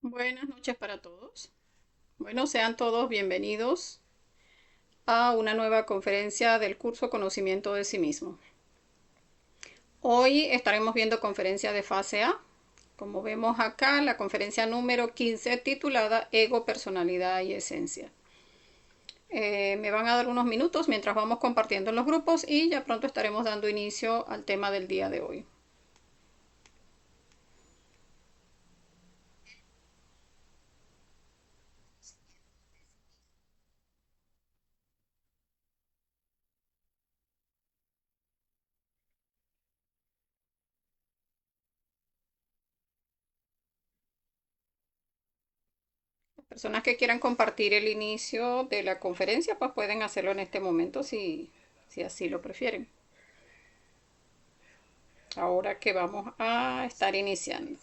Buenas noches para todos. Bueno, sean todos bienvenidos a una nueva conferencia del curso Conocimiento de sí mismo. Hoy estaremos viendo conferencia de fase A. Como vemos acá, la conferencia número 15 titulada Ego, Personalidad y Esencia. Me van a dar unos minutos mientras vamos compartiendo en los grupos y ya pronto estaremos dando inicio al tema del día de hoy. Las personas que quieran compartir el inicio de la conferencia, pues pueden hacerlo en este momento si así lo prefieren. Ahora que vamos a estar iniciando.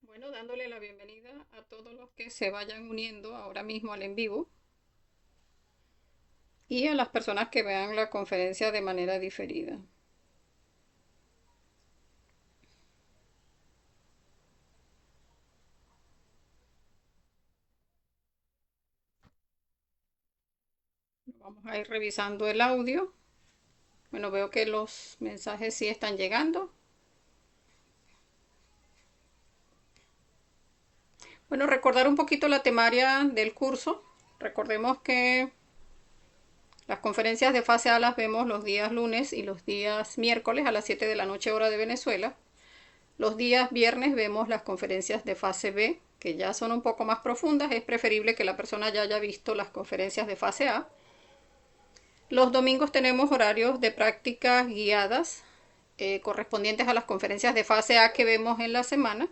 Bueno, dándole la bienvenida a todos los que se vayan uniendo ahora mismo al en vivo y a las personas que vean la conferencia de manera diferida. Vamos a ir revisando el audio. Bueno, veo que los mensajes sí están llegando. Bueno, recordar un poquito la temaria del curso. Recordemos que las conferencias de fase A las vemos los días lunes y los días miércoles a las 7 de la noche hora de Venezuela. Los días viernes vemos las conferencias de fase B, que ya son un poco más profundas. Es preferible que la persona ya haya visto las conferencias de fase A. Los domingos tenemos horarios de prácticas guiadas correspondientes a las conferencias de fase A que vemos en la semana.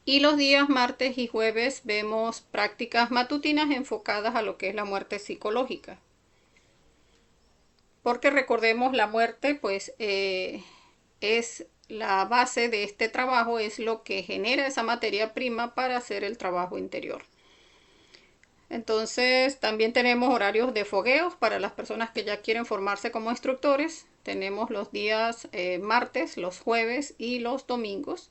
Y los días martes y jueves vemos prácticas matutinas enfocadas a lo que es la muerte psicológica. Porque recordemos, la muerte pues es la base de este trabajo, es lo que genera esa materia prima para hacer el trabajo interior. Entonces también tenemos horarios de fogueos para las personas que ya quieren formarse como instructores. Tenemos los días martes, los jueves y los domingos.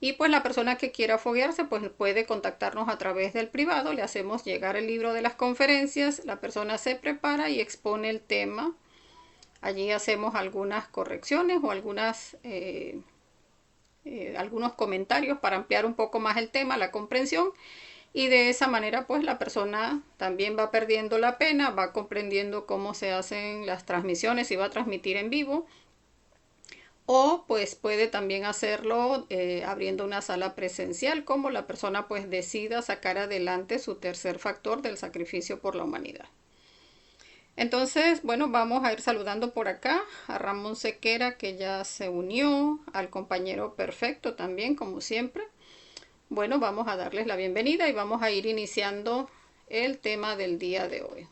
Y pues la persona que quiera foguearse pues puede contactarnos a través del privado. Le hacemos llegar el libro de las conferencias. La persona se prepara y expone el tema. Allí hacemos algunas correcciones o algunos comentarios para ampliar un poco más el tema, la comprensión, y de esa manera pues la persona también va perdiendo la pena, va comprendiendo cómo se hacen las transmisiones y va a transmitir en vivo, o pues puede también hacerlo abriendo una sala presencial, como la persona pues decida sacar adelante su tercer factor del sacrificio por la humanidad. Entonces, bueno, vamos a ir saludando por acá a Ramón Sequera, que ya se unió, al compañero perfecto también, como siempre. Bueno, vamos a darles la bienvenida y vamos a ir iniciando el tema del día de hoy.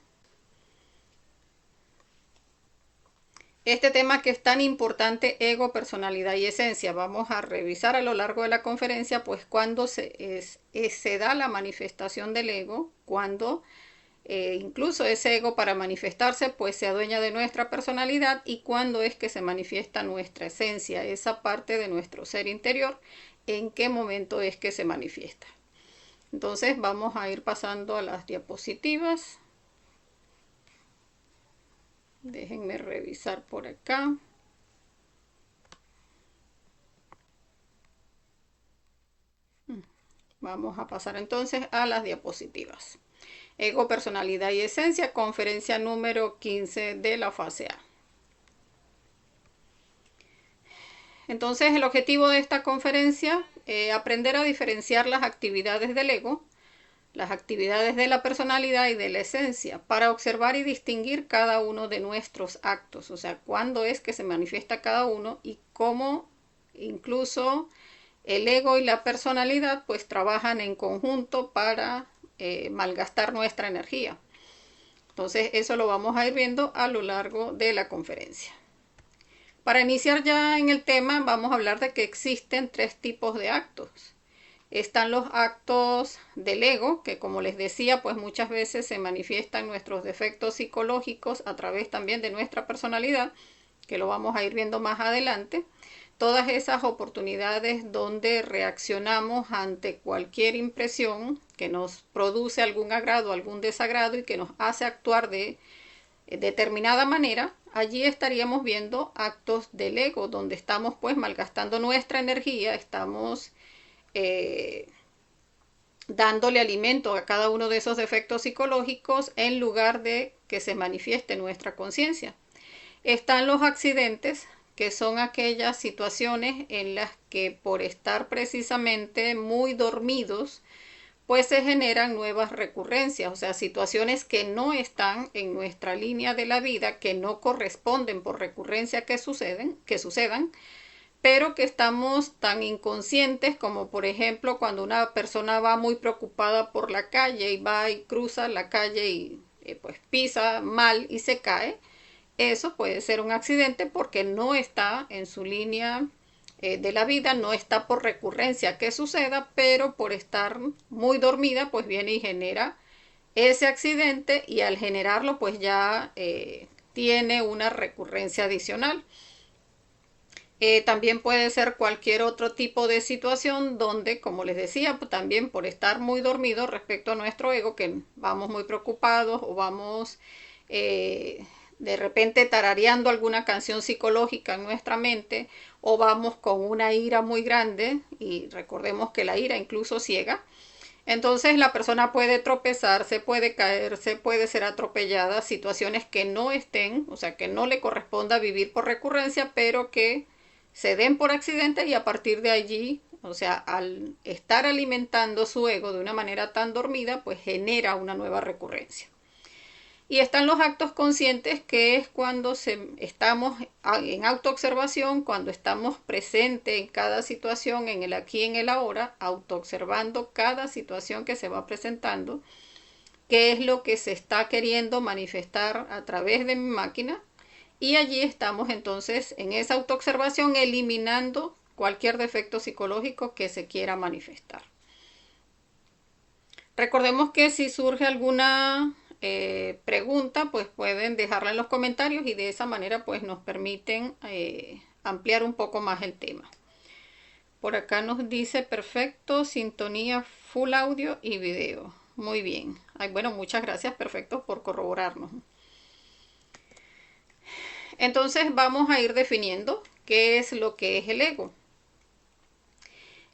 Este tema que es tan importante, ego, personalidad y esencia, vamos a revisar a lo largo de la conferencia, pues cuando se da la manifestación del ego, cuando incluso ese ego para manifestarse pues se adueña de nuestra personalidad, y cuándo es que se manifiesta nuestra esencia, esa parte de nuestro ser interior, en qué momento es que se manifiesta. Entonces vamos a ir pasando a las diapositivas. Déjenme revisar por acá. Vamos a pasar entonces a las diapositivas. Ego, personalidad y esencia, conferencia número 15 de la fase A. Entonces el objetivo de esta conferencia es aprender a diferenciar las actividades del ego, las actividades de la personalidad y de la esencia, para observar y distinguir cada uno de nuestros actos, o sea, cuándo es que se manifiesta cada uno y cómo incluso el ego y la personalidad pues trabajan en conjunto para malgastar nuestra energía. Entonces eso lo vamos a ir viendo a lo largo de la conferencia. Para iniciar ya en el tema, vamos a hablar de que existen 3 tipos de actos. Están los actos del ego, que como les decía, pues muchas veces se manifiestan nuestros defectos psicológicos a través también de nuestra personalidad, que lo vamos a ir viendo más adelante. Todas esas oportunidades donde reaccionamos ante cualquier impresión que nos produce algún agrado, algún desagrado y que nos hace actuar de determinada manera, allí estaríamos viendo actos del ego, donde estamos pues malgastando nuestra energía, estamos dándole alimento a cada uno de esos defectos psicológicos en lugar de que se manifieste nuestra conciencia. Están los accidentes, que son aquellas situaciones en las que por estar precisamente muy dormidos, pues se generan nuevas recurrencias, o sea, situaciones que no están en nuestra línea de la vida, que no corresponden por recurrencia que sucedan, pero que estamos tan inconscientes como por ejemplo cuando una persona va muy preocupada por la calle y va y cruza la calle y pues pisa mal y se cae. Eso puede ser un accidente porque no está en su línea de la vida, no está por recurrencia que suceda, pero por estar muy dormida pues viene y genera ese accidente y al generarlo pues ya tiene una recurrencia adicional. También puede ser cualquier otro tipo de situación donde, como les decía, pues también por estar muy dormido respecto a nuestro ego, que vamos muy preocupados o vamos de repente tarareando alguna canción psicológica en nuestra mente o vamos con una ira muy grande y recordemos que la ira incluso ciega. Entonces la persona puede tropezarse, puede caerse, puede ser atropellada, situaciones que no estén, o sea, que no le corresponda vivir por recurrencia, pero que se den por accidente y a partir de allí, o sea, al estar alimentando su ego de una manera tan dormida, pues genera una nueva recurrencia. Y están los actos conscientes, que es cuando estamos en autoobservación, cuando estamos presentes en cada situación, en el aquí y en el ahora, autoobservando cada situación que se va presentando, qué es lo que se está queriendo manifestar a través de mi máquina. Y allí estamos entonces en esa autoobservación eliminando cualquier defecto psicológico que se quiera manifestar. Recordemos que si surge alguna pregunta, pues pueden dejarla en los comentarios y de esa manera pues nos permiten ampliar un poco más el tema. Por acá nos dice perfecto, sintonía full audio y video. Muy bien. Ay, bueno, muchas gracias, perfecto, por corroborarnos. Entonces vamos a ir definiendo qué es lo que es el ego.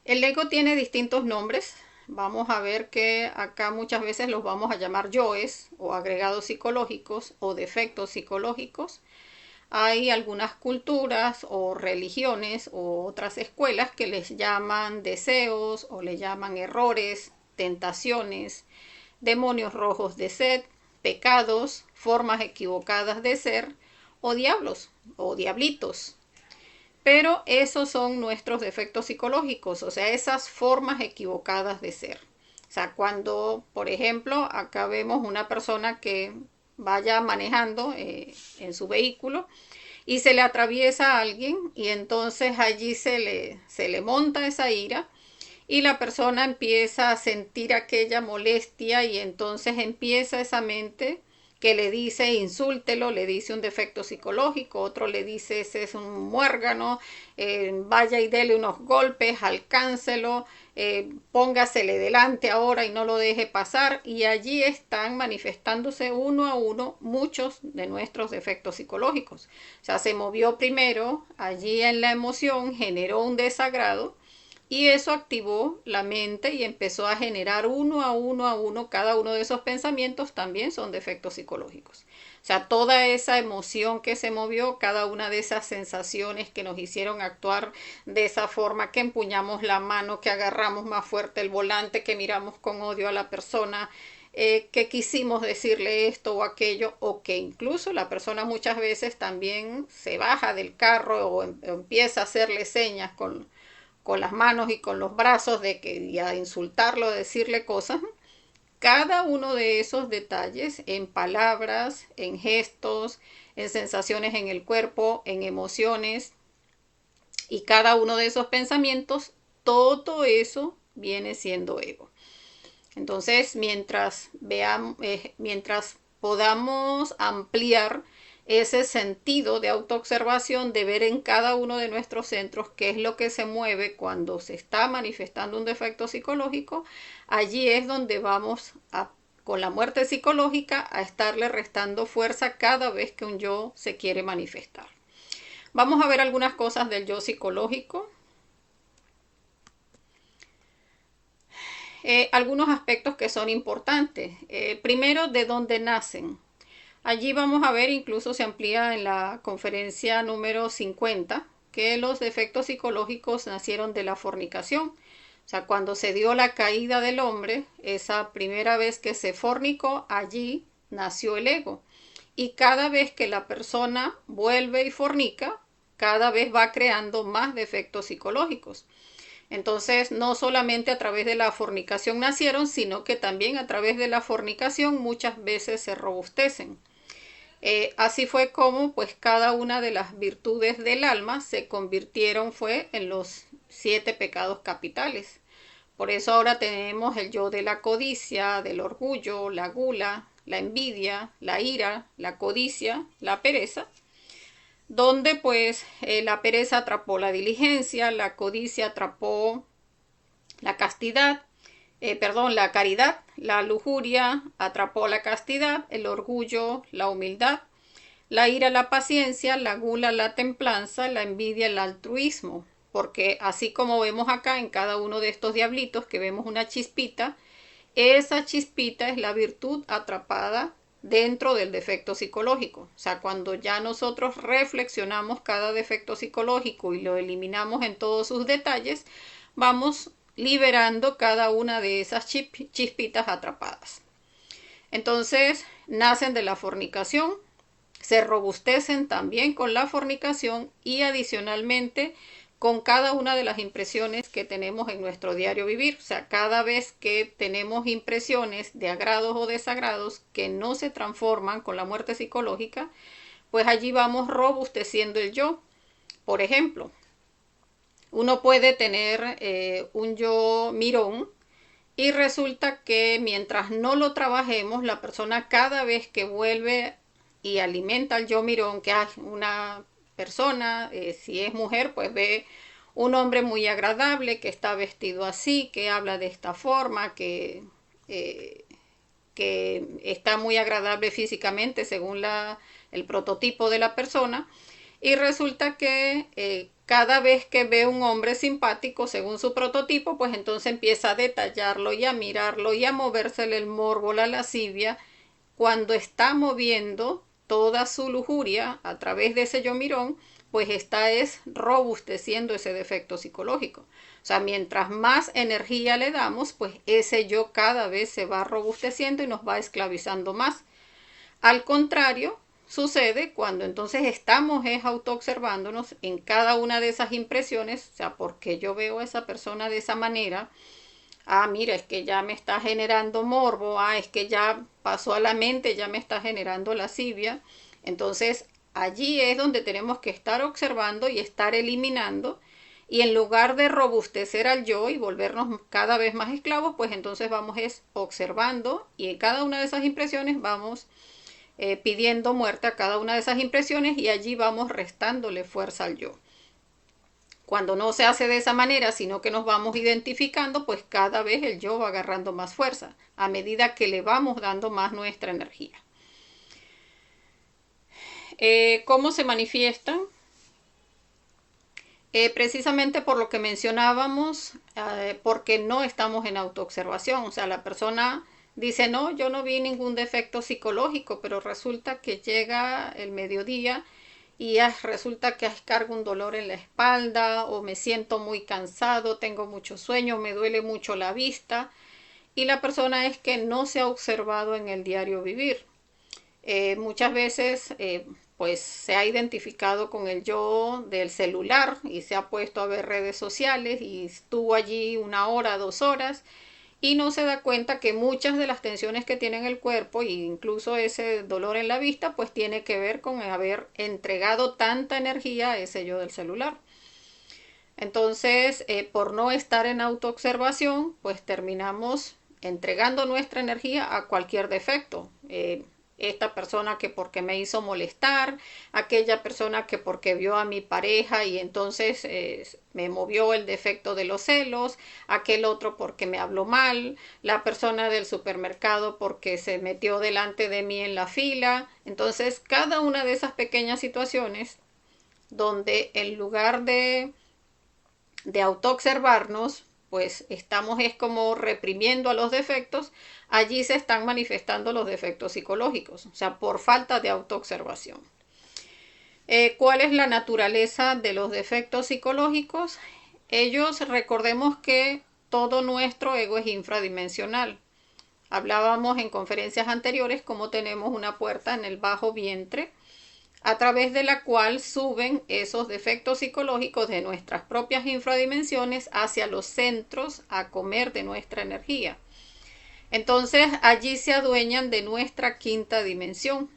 El ego tiene distintos nombres. Vamos a ver que acá muchas veces los vamos a llamar yoes o agregados psicológicos o defectos psicológicos. Hay algunas culturas o religiones o otras escuelas que les llaman deseos o le llaman errores, tentaciones, demonios rojos de sed, pecados, formas equivocadas de ser o diablos o diablitos. Pero esos son nuestros defectos psicológicos, o sea, esas formas equivocadas de ser. O sea, cuando, por ejemplo, acá vemos una persona que vaya manejando en su vehículo y se le atraviesa a alguien y entonces allí se le monta esa ira y la persona empieza a sentir aquella molestia y entonces empieza esa mente que le dice insúltelo, le dice un defecto psicológico, otro le dice ese es un muérgano, vaya y dele unos golpes, alcáncelo, póngasele delante ahora y no lo deje pasar, y allí están manifestándose uno a uno muchos de nuestros defectos psicológicos. O sea, se movió primero allí en la emoción, generó un desagrado y eso activó la mente y empezó a generar uno a uno a uno, cada uno de esos pensamientos también son defectos psicológicos. O sea, toda esa emoción que se movió, cada una de esas sensaciones que nos hicieron actuar de esa forma, que empuñamos la mano, que agarramos más fuerte el volante, que miramos con odio a la persona, que quisimos decirle esto o aquello, o que incluso la persona muchas veces también se baja del carro o empieza a hacerle señas con las manos y con los brazos de que y a insultarlo, decirle cosas. Cada uno de esos detalles en palabras, en gestos, en sensaciones en el cuerpo, en emociones y cada uno de esos pensamientos, todo eso viene siendo ego. Entonces, mientras podamos ampliar ese sentido de autoobservación, de ver en cada uno de nuestros centros qué es lo que se mueve cuando se está manifestando un defecto psicológico, allí es donde vamos con la muerte psicológica a estarle restando fuerza cada vez que un yo se quiere manifestar. Vamos a ver algunas cosas del yo psicológico. Algunos aspectos que son importantes. Primero, de dónde nacen. Allí vamos a ver, incluso se amplía en la conferencia número 50, que los defectos psicológicos nacieron de la fornicación. O sea, cuando se dio la caída del hombre, esa primera vez que se fornicó, allí nació el ego. Y cada vez que la persona vuelve y fornica, cada vez va creando más defectos psicológicos. Entonces, no solamente a través de la fornicación nacieron, sino que también a través de la fornicación muchas veces se robustecen. Así fue como pues cada una de las virtudes del alma se convirtieron en los 7 pecados capitales. Por eso ahora tenemos el yo de la codicia, del orgullo, la gula, la envidia, la ira, la codicia, la pereza, donde pues la pereza atrapó la diligencia, la codicia atrapó la castidad, la caridad, la lujuria atrapó la castidad, el orgullo, la humildad, la ira, la paciencia, la gula, la templanza, la envidia, el altruismo. Porque así como vemos acá en cada uno de estos diablitos que vemos una chispita, esa chispita es la virtud atrapada dentro del defecto psicológico. O sea, cuando ya nosotros reflexionamos cada defecto psicológico y lo eliminamos en todos sus detalles, vamos liberando cada una de esas chispitas atrapadas. Entonces, nacen de la fornicación, se robustecen también con la fornicación y adicionalmente con cada una de las impresiones que tenemos en nuestro diario vivir. O sea, cada vez que tenemos impresiones de agrados o desagrados que no se transforman con la muerte psicológica, pues allí vamos robusteciendo el yo. Por ejemplo, uno puede tener un yo mirón y resulta que mientras no lo trabajemos, la persona cada vez que vuelve y alimenta al yo mirón, que hay una persona, si es mujer, pues ve un hombre muy agradable, que está vestido así, que habla de esta forma, que está muy agradable físicamente según el prototipo de la persona. Y resulta que cada vez que ve un hombre simpático según su prototipo, pues entonces empieza a detallarlo y a mirarlo y a movérsele el morbo, la lascivia, cuando está moviendo toda su lujuria a través de ese yo mirón, pues está robusteciendo ese defecto psicológico. O sea, mientras más energía le damos, pues ese yo cada vez se va robusteciendo y nos va esclavizando más. Al contrario, sucede cuando entonces estamos autoobservándonos en cada una de esas impresiones. O sea, ¿por qué yo veo a esa persona de esa manera? Ah, mira, es que ya me está generando morbo. Ah, es que ya pasó a la mente, ya me está generando lascivia. Entonces, allí es donde tenemos que estar observando y estar eliminando. Y en lugar de robustecer al yo y volvernos cada vez más esclavos, pues entonces vamos observando y en cada una de esas impresiones vamos pidiendo muerte a cada una de esas impresiones y allí vamos restándole fuerza al yo. Cuando no se hace de esa manera, sino que nos vamos identificando, pues cada vez el yo va agarrando más fuerza, a medida que le vamos dando más nuestra energía. ¿Cómo se manifiestan? Precisamente por lo que mencionábamos, porque no estamos en autoobservación. O sea, la persona dice, no, yo no vi ningún defecto psicológico, pero resulta que llega el mediodía y resulta que cargo un dolor en la espalda o me siento muy cansado, tengo mucho sueño, me duele mucho la vista. Y la persona es que no se ha observado en el diario vivir. Muchas veces pues se ha identificado con el yo del celular y se ha puesto a ver redes sociales y estuvo allí 1 hora, 2 horas y no se da cuenta que muchas de las tensiones que tiene en el cuerpo e incluso ese dolor en la vista pues tiene que ver con haber entregado tanta energía a ese yo del celular. Entonces, por no estar en autoobservación, pues terminamos entregando nuestra energía a cualquier defecto. Esta persona que porque me hizo molestar, aquella persona que porque vio a mi pareja y entonces me movió el defecto de los celos, aquel otro porque me habló mal, la persona del supermercado porque se metió delante de mí en la fila. Entonces, cada una de esas pequeñas situaciones donde en lugar de autoobservarnos, pues estamos es como reprimiendo a los defectos, allí se están manifestando los defectos psicológicos, o sea, por falta de autoobservación. ¿Cuál es la naturaleza de los defectos psicológicos? Ellos, recordemos que todo nuestro ego es infradimensional. Hablábamos en conferencias anteriores cómo tenemos una puerta en el bajo vientre a través de la cual suben esos defectos psicológicos de nuestras propias infradimensiones hacia los centros a comer de nuestra energía. Entonces allí se adueñan de nuestra quinta dimensión,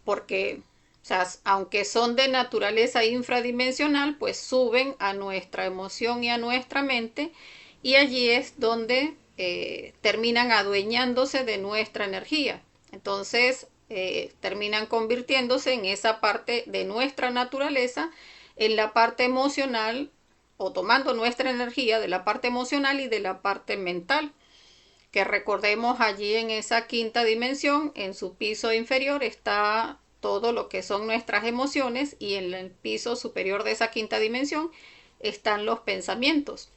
porque o sea, aunque son de naturaleza infradimensional, pues suben a nuestra emoción y a nuestra mente y allí es donde terminan adueñándose de nuestra energía. Entonces terminan convirtiéndose en esa parte de nuestra naturaleza, en la parte emocional, o tomando nuestra energía de la parte emocional y de la parte mental, que recordemos allí en esa quinta dimensión, en su piso inferior está todo lo que son nuestras emociones y en el piso superior de esa quinta dimensión están los pensamientos.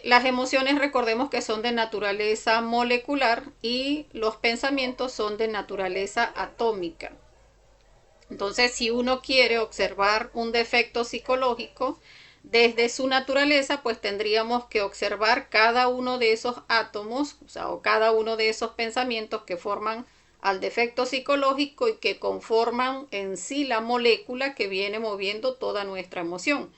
Las emociones recordemos que son de naturaleza molecular y los pensamientos son de naturaleza atómica. Entonces, si uno quiere observar un defecto psicológico desde su naturaleza, pues tendríamos que observar cada uno de esos átomos, o sea, o cada uno de esos pensamientos que forman al defecto psicológico y que conforman en sí la molécula que viene moviendo toda nuestra emoción.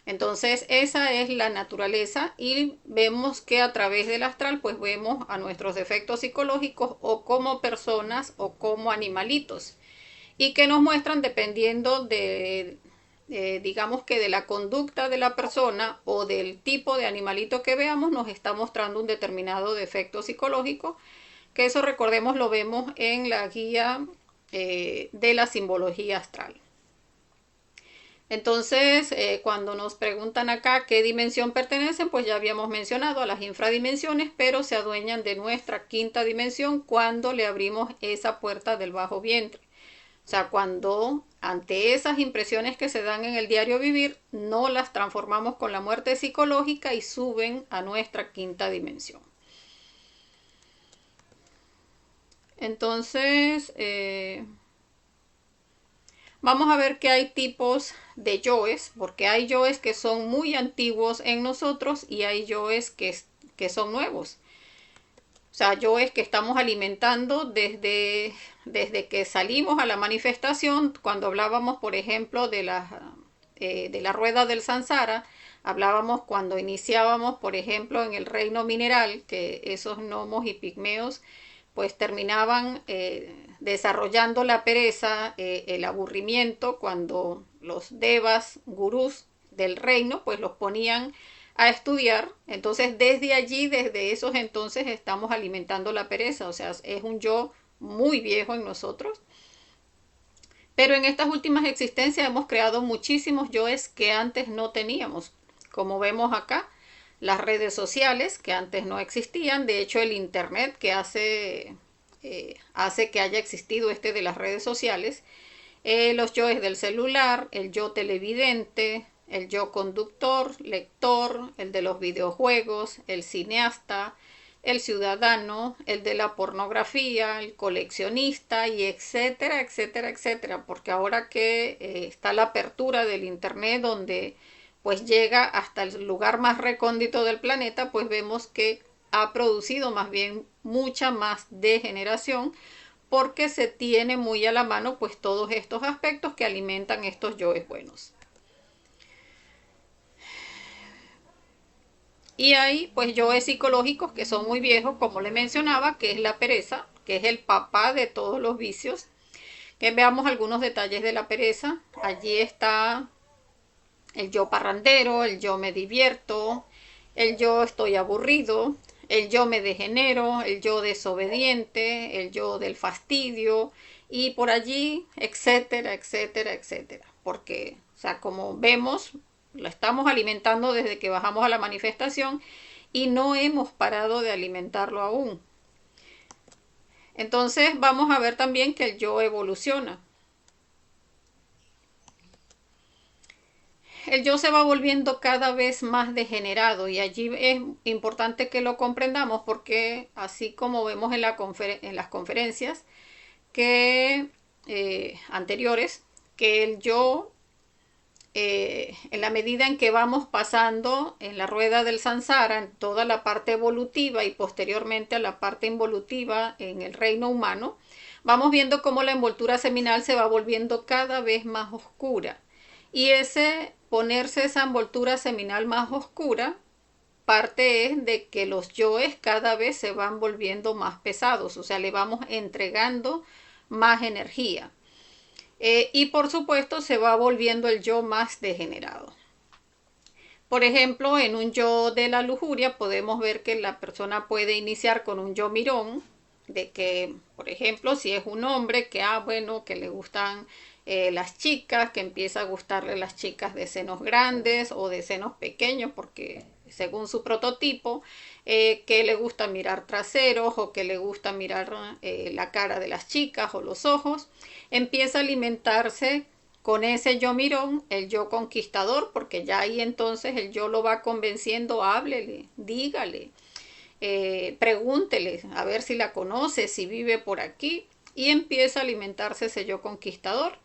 Entonces esa es la naturaleza y vemos que a través del astral pues vemos a nuestros defectos psicológicos o como personas o como animalitos y que nos muestran dependiendo de digamos que de la conducta de la persona o del tipo de animalito que veamos nos está mostrando un determinado defecto psicológico, que eso recordemos lo vemos en la guía de la simbología astral. Entonces, cuando nos preguntan acá qué dimensión pertenecen, pues ya habíamos mencionado a las infradimensiones, pero se adueñan de nuestra quinta dimensión cuando le abrimos esa puerta del bajo vientre. O sea, cuando ante esas impresiones que se dan en el diario vivir, no las transformamos con la muerte psicológica y suben a nuestra quinta dimensión. Entonces, vamos a ver que hay tipos de yoes, porque hay yoes que son muy antiguos en nosotros y hay yoes que son nuevos. O sea, yoes que estamos alimentando desde que salimos a la manifestación. Cuando hablábamos, por ejemplo, de la rueda del samsara, hablábamos cuando iniciábamos, por ejemplo, en el reino mineral, que esos gnomos y pigmeos pues terminaban desarrollando la pereza, el aburrimiento, cuando los devas, gurús del reino, pues los ponían a estudiar. Entonces desde allí, desde esos entonces estamos alimentando la pereza, o sea, es un yo muy viejo en nosotros Pero en estas últimas existencias hemos creado muchísimos yoes que antes no teníamos. Como vemos acá, las redes sociales que antes no existían, de hecho el internet que hace que haya existido este de las redes sociales, los yoes del celular, el yo televidente, el yo conductor, lector, el de los videojuegos, el cineasta, el ciudadano, el de la pornografía, el coleccionista y etcétera, etcétera, etcétera, porque ahora que está la apertura del internet donde pues llega hasta el lugar más recóndito del planeta, pues vemos que ha producido más bien mucha más degeneración porque se tiene muy a la mano pues todos estos aspectos que alimentan estos yoes buenos. Y hay pues yoes psicológicos que son muy viejos, como le mencionaba, que es la pereza, que es el papá de todos los vicios. Que veamos algunos detalles de la pereza. Allí está el yo parrandero, el yo me divierto, el yo estoy aburrido, el yo me degenero, el yo desobediente, el yo del fastidio y por allí, etcétera, etcétera, etcétera. Porque, o sea, como vemos, lo estamos alimentando desde que bajamos a la manifestación y no hemos parado de alimentarlo aún. Entonces vamos a ver también que el yo evoluciona. El yo se va volviendo cada vez más degenerado y allí es importante que lo comprendamos porque así como vemos en las conferencias que anteriores, que el yo en la medida en que vamos pasando en la rueda del samsara, en toda la parte evolutiva y posteriormente a la parte involutiva en el reino humano, vamos viendo cómo la envoltura seminal se va volviendo cada vez más oscura. Y ponerse esa envoltura seminal más oscura, parte es de que los yoes cada vez se van volviendo más pesados, o sea, le vamos entregando más energía. Y por supuesto se va volviendo el yo más degenerado. Por ejemplo, en un yo de la lujuria podemos ver que la persona puede iniciar con un yo mirón, de que, por ejemplo, si es un hombre que, bueno, que le gustan las chicas, que empieza a gustarle las chicas de senos grandes o de senos pequeños, porque según su prototipo, que le gusta mirar traseros o que le gusta mirar la cara de las chicas o los ojos, empieza a alimentarse con ese yo mirón, el yo conquistador, porque ya ahí entonces el yo lo va convenciendo, háblele, dígale, pregúntele a ver si la conoce, si vive por aquí, y empieza a alimentarse ese yo conquistador.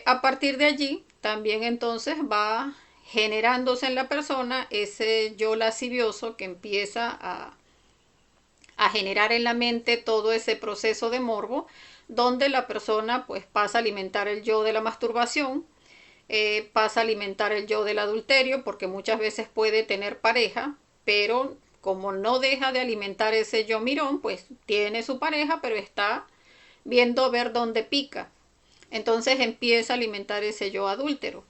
A partir de allí también entonces va generándose en la persona ese yo lascivioso que empieza a generar en la mente todo ese proceso de morbo, donde la persona pues pasa a alimentar el yo de la masturbación, pasa a alimentar el yo del adulterio, porque muchas veces puede tener pareja, pero como no deja de alimentar ese yo mirón, pues tiene su pareja, pero está viendo a ver dónde pica. Entonces empieza a alimentar ese yo adúltero.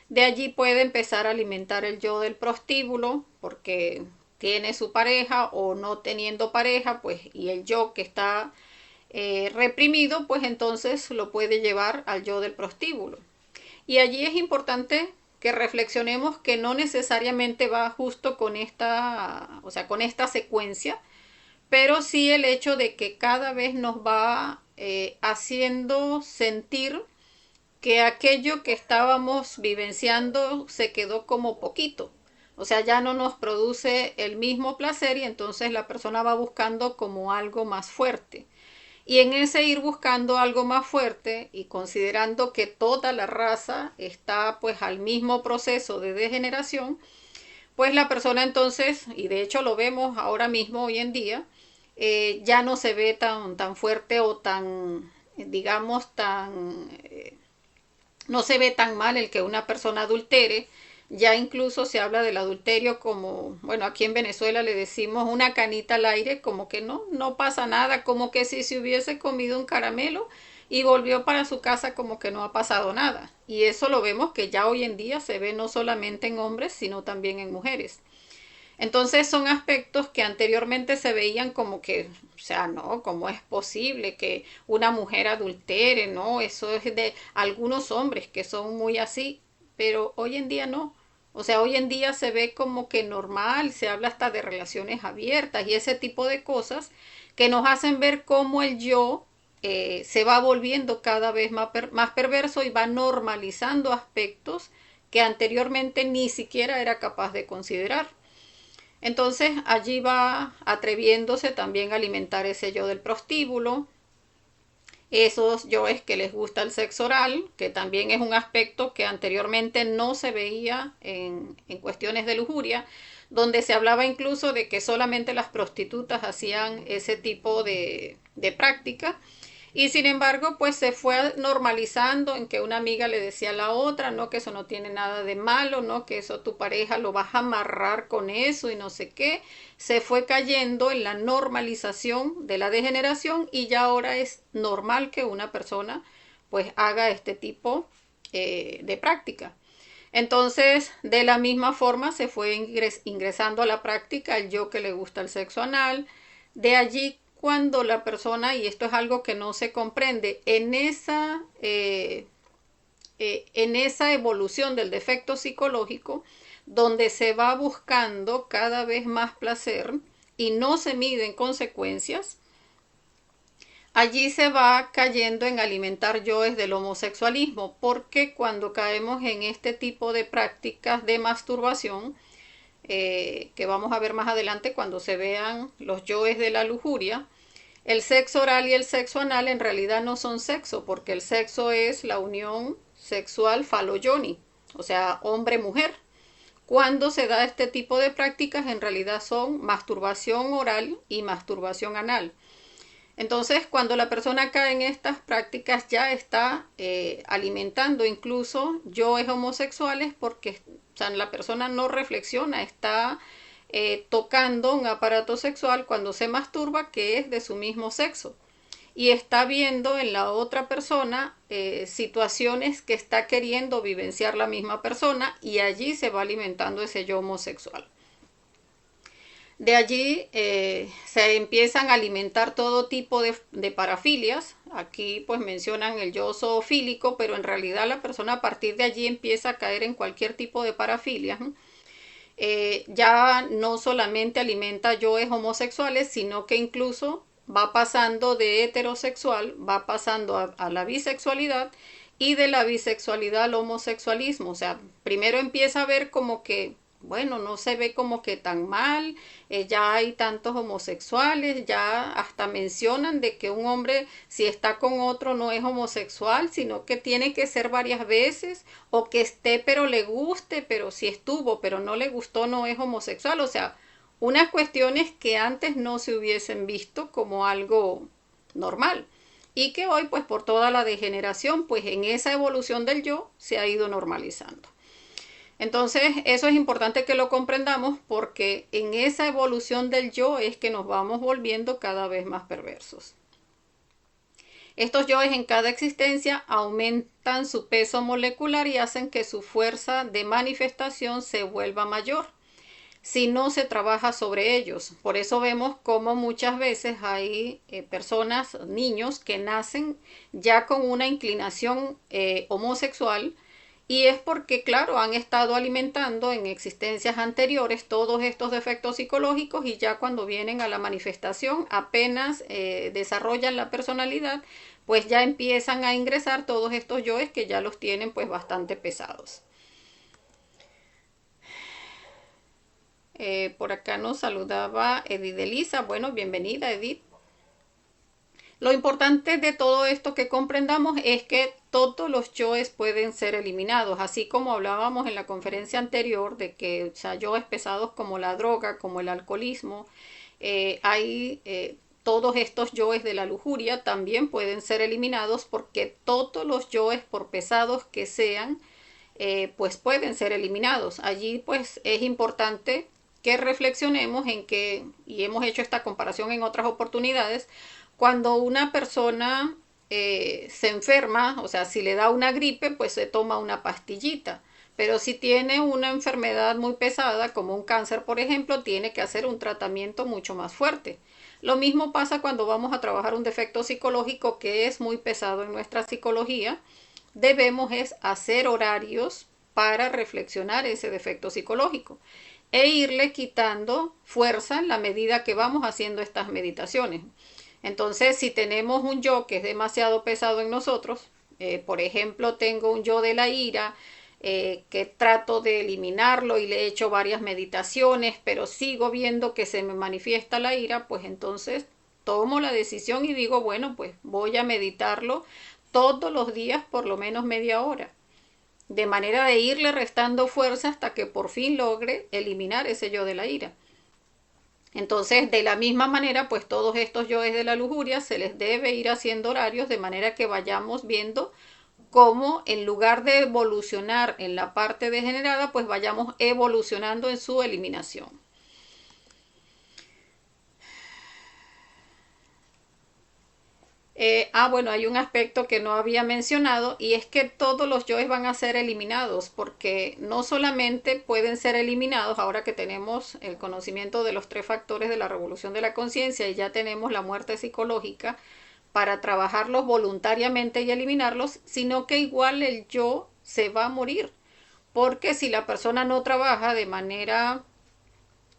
De allí puede empezar a alimentar el yo del prostíbulo, porque tiene su pareja o no teniendo pareja, pues, y el yo que está reprimido, pues entonces lo puede llevar al yo del prostíbulo. Y allí es importante que reflexionemos que no necesariamente va justo con o sea, con esta secuencia, pero sí el hecho de que cada vez nos va haciendo sentir que aquello que estábamos vivenciando se quedó como poquito. O sea, ya no nos produce el mismo placer y entonces la persona va buscando como algo más fuerte. Y en ese ir buscando algo más fuerte y considerando que toda la raza está pues al mismo proceso de degeneración, pues la persona entonces, y de hecho lo vemos ahora mismo hoy en día, ya no se ve tan fuerte o tan, digamos, no se ve tan mal el que una persona adultere. Ya incluso se habla del adulterio como, bueno, aquí en Venezuela le decimos una canita al aire, como que no pasa nada, como que si se hubiese comido un caramelo y volvió para su casa como que no ha pasado nada. Y eso lo vemos que ya hoy en día se ve no solamente en hombres, sino también en mujeres. Entonces son aspectos que anteriormente se veían como que, o sea, no, ¿cómo es posible que una mujer adultere? No, eso es de algunos hombres que son muy así, pero hoy en día no. O sea, hoy en día se ve como que normal, se habla hasta de relaciones abiertas y ese tipo de cosas que nos hacen ver cómo el yo se va volviendo cada vez más perverso y va normalizando aspectos que anteriormente ni siquiera era capaz de considerar. Entonces allí va atreviéndose también a alimentar ese yo del prostíbulo, esos yoes que les gusta el sexo oral, que también es un aspecto que anteriormente no se veía en cuestiones de lujuria, donde se hablaba incluso de que solamente las prostitutas hacían ese tipo de práctica. Y sin embargo, pues se fue normalizando en que una amiga le decía a la otra, no, que eso no tiene nada de malo, no, que eso tu pareja lo vas a amarrar con eso y no sé qué. Se fue cayendo en la normalización de la degeneración y ya ahora es normal que una persona pues haga este tipo de práctica. Entonces, de la misma forma se fue ingresando a la práctica el yo que le gusta el sexo anal. De allí cuando la persona, y esto es algo que no se comprende, en esa evolución del defecto psicológico, donde se va buscando cada vez más placer y no se miden consecuencias, allí se va cayendo en alimentar yoes del homosexualismo, porque cuando caemos en este tipo de prácticas de masturbación, que vamos a ver más adelante cuando se vean los yoes de la lujuria, el sexo oral y el sexo anal en realidad no son sexo, porque el sexo es la unión sexual falo-yoni, o sea, hombre-mujer. Cuando se da este tipo de prácticas, en realidad son masturbación oral y masturbación anal. Entonces, cuando la persona cae en estas prácticas, ya está alimentando incluso yoes homosexuales porque o sea, la persona no reflexiona, está tocando un aparato sexual cuando se masturba que es de su mismo sexo y está viendo en la otra persona situaciones que está queriendo vivenciar la misma persona y allí se va alimentando ese yo homosexual. De allí se empiezan a alimentar todo tipo de parafilias. Aquí pues mencionan el yo zoofílico, pero en realidad la persona a partir de allí empieza a caer en cualquier tipo de parafilia. Ya no solamente alimenta yoes homosexuales, sino que incluso va pasando de heterosexual, va pasando a la bisexualidad y de la bisexualidad al homosexualismo. O sea, primero empieza a ver como que bueno, no se ve como que tan mal, ya hay tantos homosexuales, ya hasta mencionan de que un hombre si está con otro no es homosexual, sino que tiene que ser varias veces, o que esté pero le guste, pero si estuvo pero no le gustó no es homosexual, o sea, unas cuestiones que antes no se hubiesen visto como algo normal y que hoy pues por toda la degeneración pues en esa evolución del yo se ha ido normalizando. Entonces, eso es importante que lo comprendamos porque en esa evolución del yo es que nos vamos volviendo cada vez más perversos. Estos yoes en cada existencia aumentan su peso molecular y hacen que su fuerza de manifestación se vuelva mayor si no se trabaja sobre ellos. Por eso vemos como muchas veces hay personas, niños, que nacen ya con una inclinación homosexual y es porque, claro, han estado alimentando en existencias anteriores todos estos defectos psicológicos y ya cuando vienen a la manifestación, apenas desarrollan la personalidad, pues ya empiezan a ingresar todos estos yoes que ya los tienen pues bastante pesados. Por acá nos saludaba Edith Elisa. Bueno, bienvenida Edith. Lo importante de todo esto que comprendamos es que todos los yoes pueden ser eliminados, así como hablábamos en la conferencia anterior de que o sea, yoes pesados como la droga, como el alcoholismo, hay todos estos yoes de la lujuria también pueden ser eliminados porque todos los yoes, por pesados que sean, pues pueden ser eliminados. Allí pues es importante que reflexionemos en que, y hemos hecho esta comparación en otras oportunidades, cuando una persona se enferma, o sea, si le da una gripe, pues se toma una pastillita. Pero si tiene una enfermedad muy pesada, como un cáncer, por ejemplo, tiene que hacer un tratamiento mucho más fuerte. Lo mismo pasa cuando vamos a trabajar un defecto psicológico que es muy pesado en nuestra psicología. Debemos es hacer horarios para reflexionar ese defecto psicológico e irle quitando fuerza en la medida que vamos haciendo estas meditaciones. Entonces, si tenemos un yo que es demasiado pesado en nosotros, por ejemplo, tengo un yo de la ira, que trato de eliminarlo y le he hecho varias meditaciones, pero sigo viendo que se me manifiesta la ira, pues entonces tomo la decisión y digo, bueno, pues voy a meditarlo todos los días por lo menos media hora, de manera de irle restando fuerza hasta que por fin logre eliminar ese yo de la ira. Entonces, de la misma manera, pues todos estos yoes de la lujuria se les debe ir haciendo horarios de manera que vayamos viendo cómo en lugar de evolucionar en la parte degenerada, pues vayamos evolucionando en su eliminación. Bueno, hay un aspecto que no había mencionado y es que todos los yoes van a ser eliminados porque no solamente pueden ser eliminados ahora que tenemos el conocimiento de los tres factores de la revolución de la conciencia y ya tenemos la muerte psicológica para trabajarlos voluntariamente y eliminarlos, sino que igual el yo se va a morir porque si la persona no trabaja de manera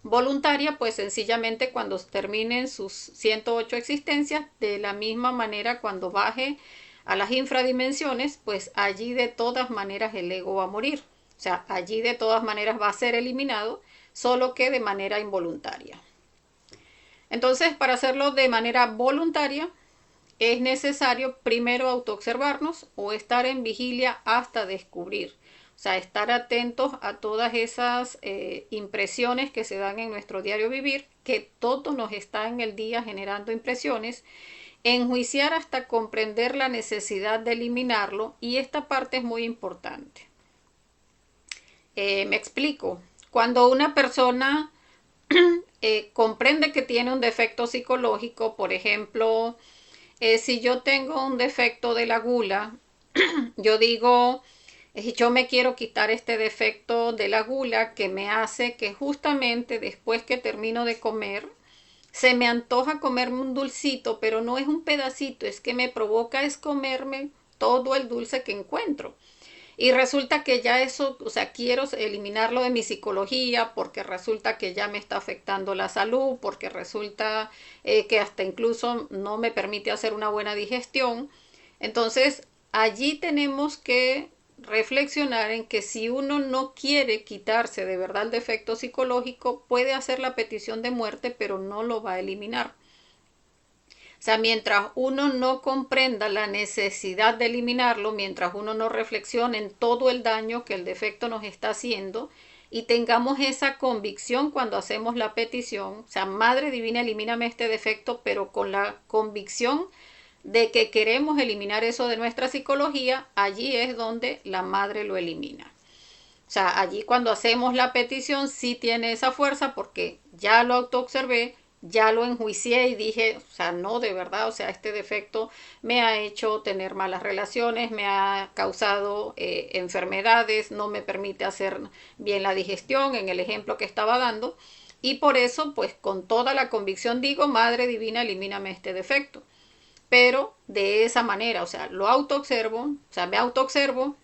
voluntaria, pues sencillamente cuando terminen sus 108 existencias, de la misma manera cuando baje a las infradimensiones, pues allí de todas maneras el ego va a morir. O sea, allí de todas maneras va a ser eliminado, solo que de manera involuntaria. Entonces, para hacerlo de manera voluntaria, es necesario primero autoobservarnos o estar en vigilia hasta descubrir. O sea, estar atentos a todas esas impresiones que se dan en nuestro diario vivir, que todo nos está en el día generando impresiones, enjuiciar hasta comprender la necesidad de eliminarlo y esta parte es muy importante. Me explico. Cuando una persona comprende que tiene un defecto psicológico, por ejemplo, si yo tengo un defecto de la gula, yo digo, yo me quiero quitar este defecto de la gula que me hace que justamente después que termino de comer, se me antoja comerme un dulcito, pero no es un pedacito, es que me provoca es comerme todo el dulce que encuentro. Y resulta que ya eso, o sea, quiero eliminarlo de mi psicología porque resulta que ya me está afectando la salud, porque resulta que hasta incluso no me permite hacer una buena digestión. Entonces, allí tenemos que reflexionar en que si uno no quiere quitarse de verdad el defecto psicológico, puede hacer la petición de muerte, pero no lo va a eliminar. O sea, mientras uno no comprenda la necesidad de eliminarlo, mientras uno no reflexione en todo el daño que el defecto nos está haciendo y tengamos esa convicción cuando hacemos la petición, o sea, Madre Divina, elimíname este defecto, pero con la convicción de que queremos eliminar eso de nuestra psicología, allí es donde la Madre lo elimina. O sea, allí cuando hacemos la petición sí tiene esa fuerza porque ya lo autoobservé, ya lo enjuicié y dije, o sea, no, de verdad, o sea, este defecto me ha hecho tener malas relaciones, me ha causado enfermedades, no me permite hacer bien la digestión, en el ejemplo que estaba dando, y por eso, pues con toda la convicción digo, Madre Divina, elimíname este defecto. Pero de esa manera, o sea, lo autoobservo, o sea, me autoobservo,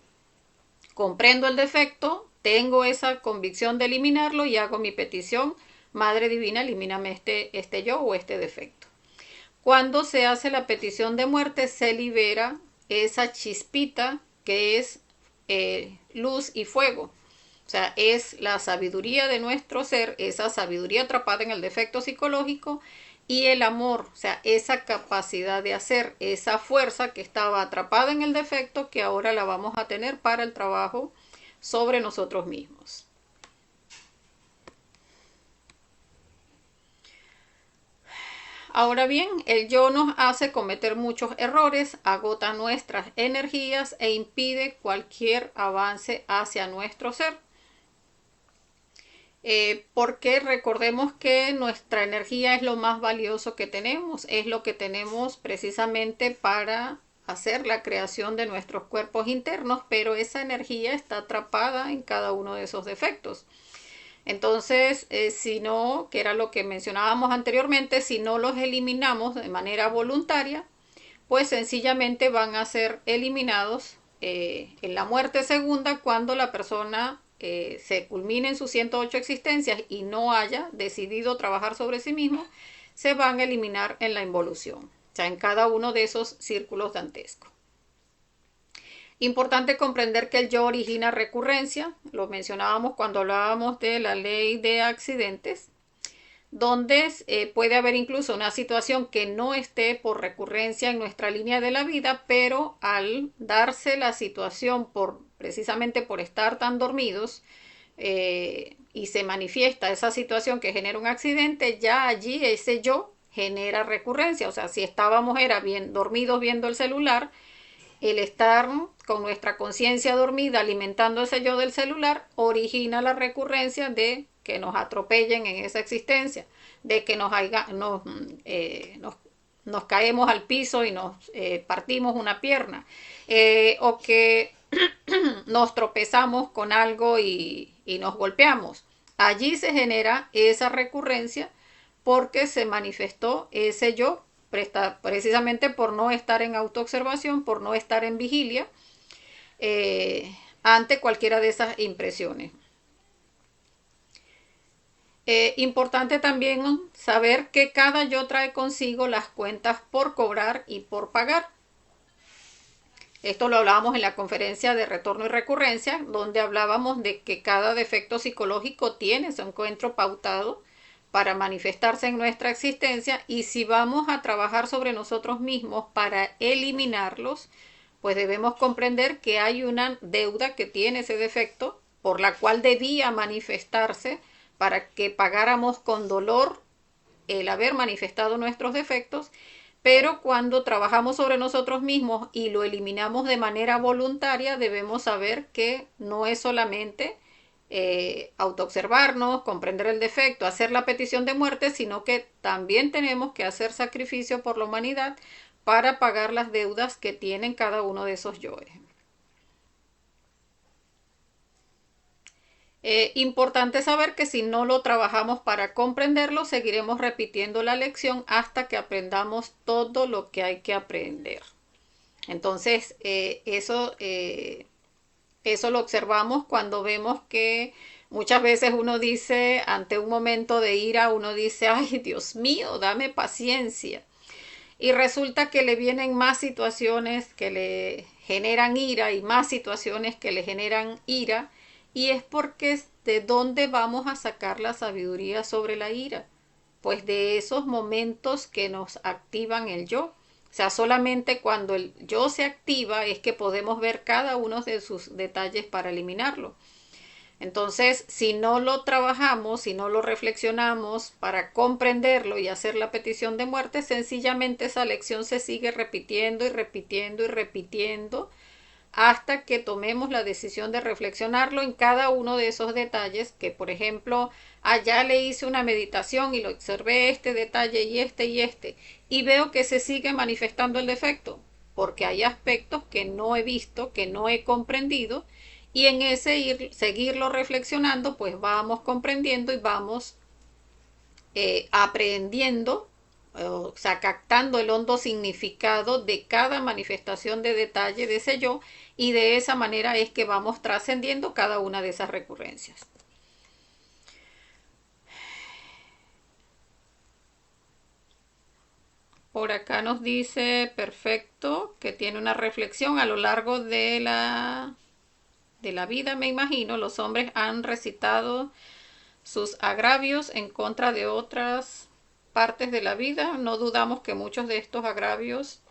comprendo el defecto, tengo esa convicción de eliminarlo y hago mi petición, Madre Divina, elimíname este yo o este defecto. Cuando se hace la petición de muerte, se libera esa chispita que es luz y fuego. O sea, es la sabiduría de nuestro ser, esa sabiduría atrapada en el defecto psicológico y el amor, o sea, esa capacidad de hacer, esa fuerza que estaba atrapada en el defecto que ahora la vamos a tener para el trabajo sobre nosotros mismos. Ahora bien, el yo nos hace cometer muchos errores, agota nuestras energías e impide cualquier avance hacia nuestro ser. Porque recordemos que nuestra energía es lo más valioso que tenemos, es lo que tenemos precisamente para hacer la creación de nuestros cuerpos internos, pero esa energía está atrapada en cada uno de esos defectos. Entonces, si no, que era lo que mencionábamos anteriormente, si no los eliminamos de manera voluntaria, pues sencillamente van a ser eliminados en la muerte segunda, cuando la persona se culmine en sus 108 existencias y no haya decidido trabajar sobre sí mismo, se van a eliminar en la involución, o sea, en cada uno de esos círculos dantescos. Importante comprender que el yo origina recurrencia, lo mencionábamos cuando hablábamos de la ley de accidentes, donde puede haber incluso una situación que no esté por recurrencia en nuestra línea de la vida, pero al darse la situación precisamente por estar tan dormidos, y se manifiesta esa situación que genera un accidente, ya allí ese yo genera recurrencia. O sea, si estábamos bien dormidos viendo el celular, el estar con nuestra conciencia dormida alimentando ese yo del celular origina la recurrencia de que nos atropellen en esa existencia, de que nos caemos al piso y nos partimos una pierna, o que nos tropezamos con algo y nos golpeamos. Allí se genera esa recurrencia porque se manifestó ese yo precisamente por no estar en autoobservación, por no estar en vigilia ante cualquiera de esas impresiones. Importante también saber que cada yo trae consigo las cuentas por cobrar y por pagar. Esto lo hablábamos en la conferencia de retorno y recurrencia, donde hablábamos de que cada defecto psicológico tiene su encuentro pautado para manifestarse en nuestra existencia, y si vamos a trabajar sobre nosotros mismos para eliminarlos, pues debemos comprender que hay una deuda que tiene ese defecto, por la cual debía manifestarse para que pagáramos con dolor el haber manifestado nuestros defectos. Pero cuando trabajamos sobre nosotros mismos y lo eliminamos de manera voluntaria, debemos saber que no es solamente autoobservarnos, comprender el defecto, hacer la petición de muerte, sino que también tenemos que hacer sacrificio por la humanidad para pagar las deudas que tienen cada uno de esos yoes. Importante saber que si no lo trabajamos para comprenderlo, seguiremos repitiendo la lección hasta que aprendamos todo lo que hay que aprender. Entonces, eso lo observamos cuando vemos que muchas veces uno dice, ante un momento de ira, uno dice, ay, Dios mío, dame paciencia. Y resulta que le vienen más situaciones que le generan ira y más situaciones que le generan ira. Y es porque ¿de dónde vamos a sacar la sabiduría sobre la ira? Pues de esos momentos que nos activan el yo. O sea, solamente cuando el yo se activa es que podemos ver cada uno de sus detalles para eliminarlo. Entonces, si no lo trabajamos, si no lo reflexionamos para comprenderlo y hacer la petición de muerte, sencillamente esa lección se sigue repitiendo y repitiendo y repitiendo hasta que tomemos la decisión de reflexionarlo en cada uno de esos detalles que, por ejemplo, allá le hice una meditación y lo observé este detalle y veo que se sigue manifestando el defecto, porque hay aspectos que no he visto, que no he comprendido, y en ese seguirlo reflexionando, pues vamos comprendiendo y vamos aprendiendo, o sea, captando el hondo significado de cada manifestación de detalle de ese yo, y de esa manera es que vamos trascendiendo cada una de esas recurrencias. Por acá nos dice Perfecto que tiene una reflexión: a lo largo de la vida, me imagino, los hombres han recitado sus agravios en contra de otras partes de la vida. No dudamos que muchos de estos agravios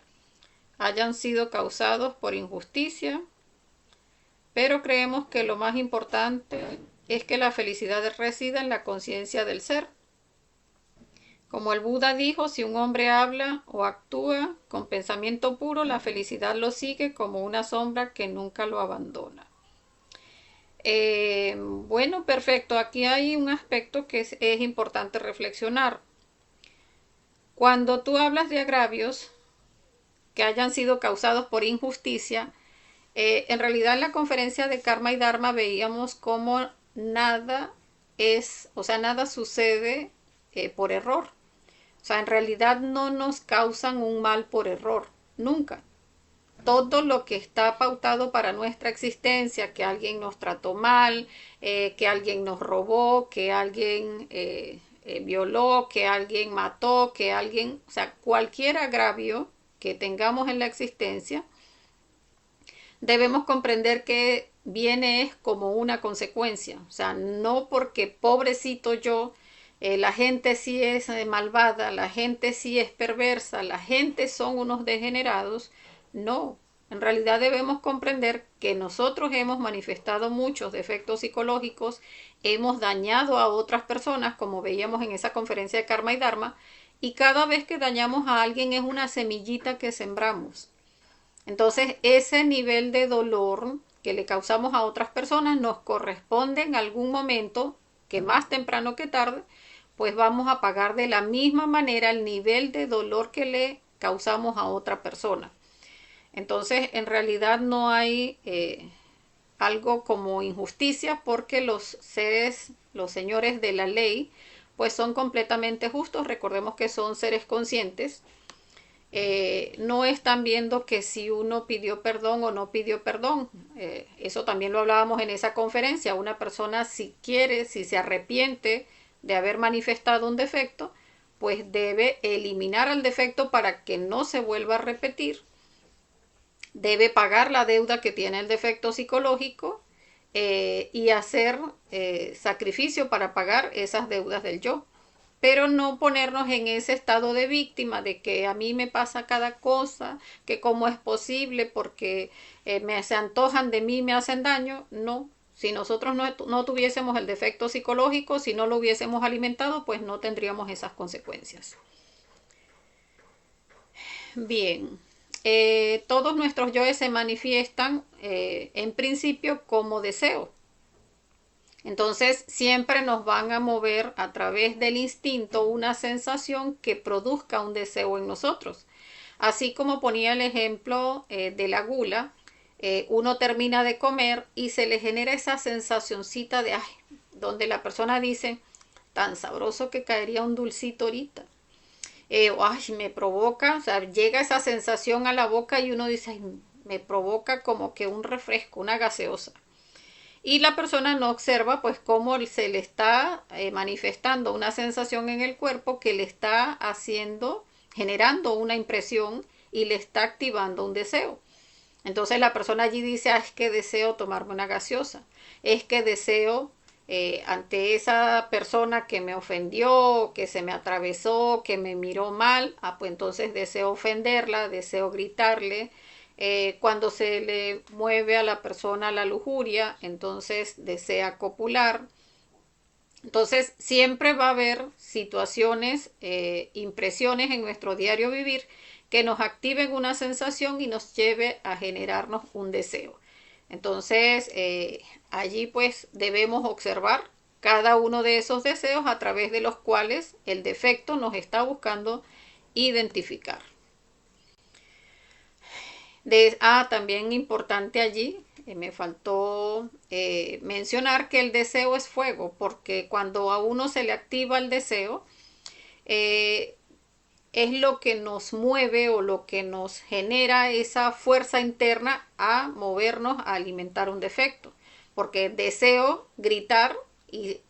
hayan sido causados por injusticia, pero creemos que lo más importante es que la felicidad resida en la conciencia del ser. Como el Buda dijo, si un hombre habla o actúa con pensamiento puro, la felicidad lo sigue como una sombra que nunca lo abandona. Bueno, perfecto. Aquí hay un aspecto que es importante reflexionar. Cuando tú hablas de agravios, que hayan sido causados por injusticia. En realidad en la conferencia de Karma y Dharma veíamos cómo nada nada sucede por error. O sea, en realidad no nos causan un mal por error, nunca. Todo lo que está pautado para nuestra existencia, que alguien nos trató mal, que alguien nos robó, que alguien violó, que alguien mató, que alguien, o sea, cualquier agravio que tengamos en la existencia, debemos comprender que viene es como una consecuencia. O sea, no porque pobrecito yo, la gente sí es malvada, la gente sí es perversa, la gente son unos degenerados. No, en realidad debemos comprender que nosotros hemos manifestado muchos defectos psicológicos, hemos dañado a otras personas, como veíamos en esa conferencia de Karma y Dharma, y cada vez que dañamos a alguien es una semillita que sembramos. Entonces, ese nivel de dolor que le causamos a otras personas nos corresponde en algún momento, que más temprano que tarde, pues vamos a pagar de la misma manera el nivel de dolor que le causamos a otra persona. Entonces, en realidad no hay algo como injusticia porque los seres, los señores de la ley, pues son completamente justos. Recordemos que son seres conscientes. No están viendo que si uno pidió perdón o no pidió perdón. Eso también lo hablábamos en esa conferencia. Una persona si quiere, si se arrepiente de haber manifestado un defecto, pues debe eliminar el defecto para que no se vuelva a repetir. Debe pagar la deuda que tiene el defecto psicológico y hacer sacrificio para pagar esas deudas del yo. Pero no ponernos en ese estado de víctima de que a mí me pasa cada cosa, que cómo es posible porque se antojan de mí, me hacen daño. No, si nosotros no tuviésemos el defecto psicológico, si no lo hubiésemos alimentado, pues no tendríamos esas consecuencias. Bien, todos nuestros yoes se manifiestan en principio como deseo. Entonces siempre nos van a mover a través del instinto una sensación que produzca un deseo en nosotros. Así como ponía el ejemplo de la gula, uno termina de comer y se le genera esa sensacioncita de, ay, donde la persona dice, tan sabroso que caería un dulcito ahorita. Ay, me provoca, o sea, llega esa sensación a la boca y uno dice, ay, me provoca como que un refresco, una gaseosa. Y la persona no observa pues cómo se le está manifestando una sensación en el cuerpo que le está haciendo, generando una impresión y le está activando un deseo. Entonces la persona allí dice, ah, es que deseo tomarme una gaseosa, es que deseo ante esa persona que me ofendió, que se me atravesó, que me miró mal, ah, pues entonces deseo ofenderla, deseo gritarle. Cuando se le mueve a la persona la lujuria, entonces desea copular. Entonces siempre va a haber situaciones, impresiones en nuestro diario vivir que nos activen una sensación y nos lleve a generarnos un deseo. Entonces allí pues debemos observar cada uno de esos deseos a través de los cuales el defecto nos está buscando identificar. También importante allí, me faltó mencionar que el deseo es fuego, porque cuando a uno se le activa el deseo, es lo que nos mueve o lo que nos genera esa fuerza interna a movernos a alimentar un defecto. Porque deseo gritar y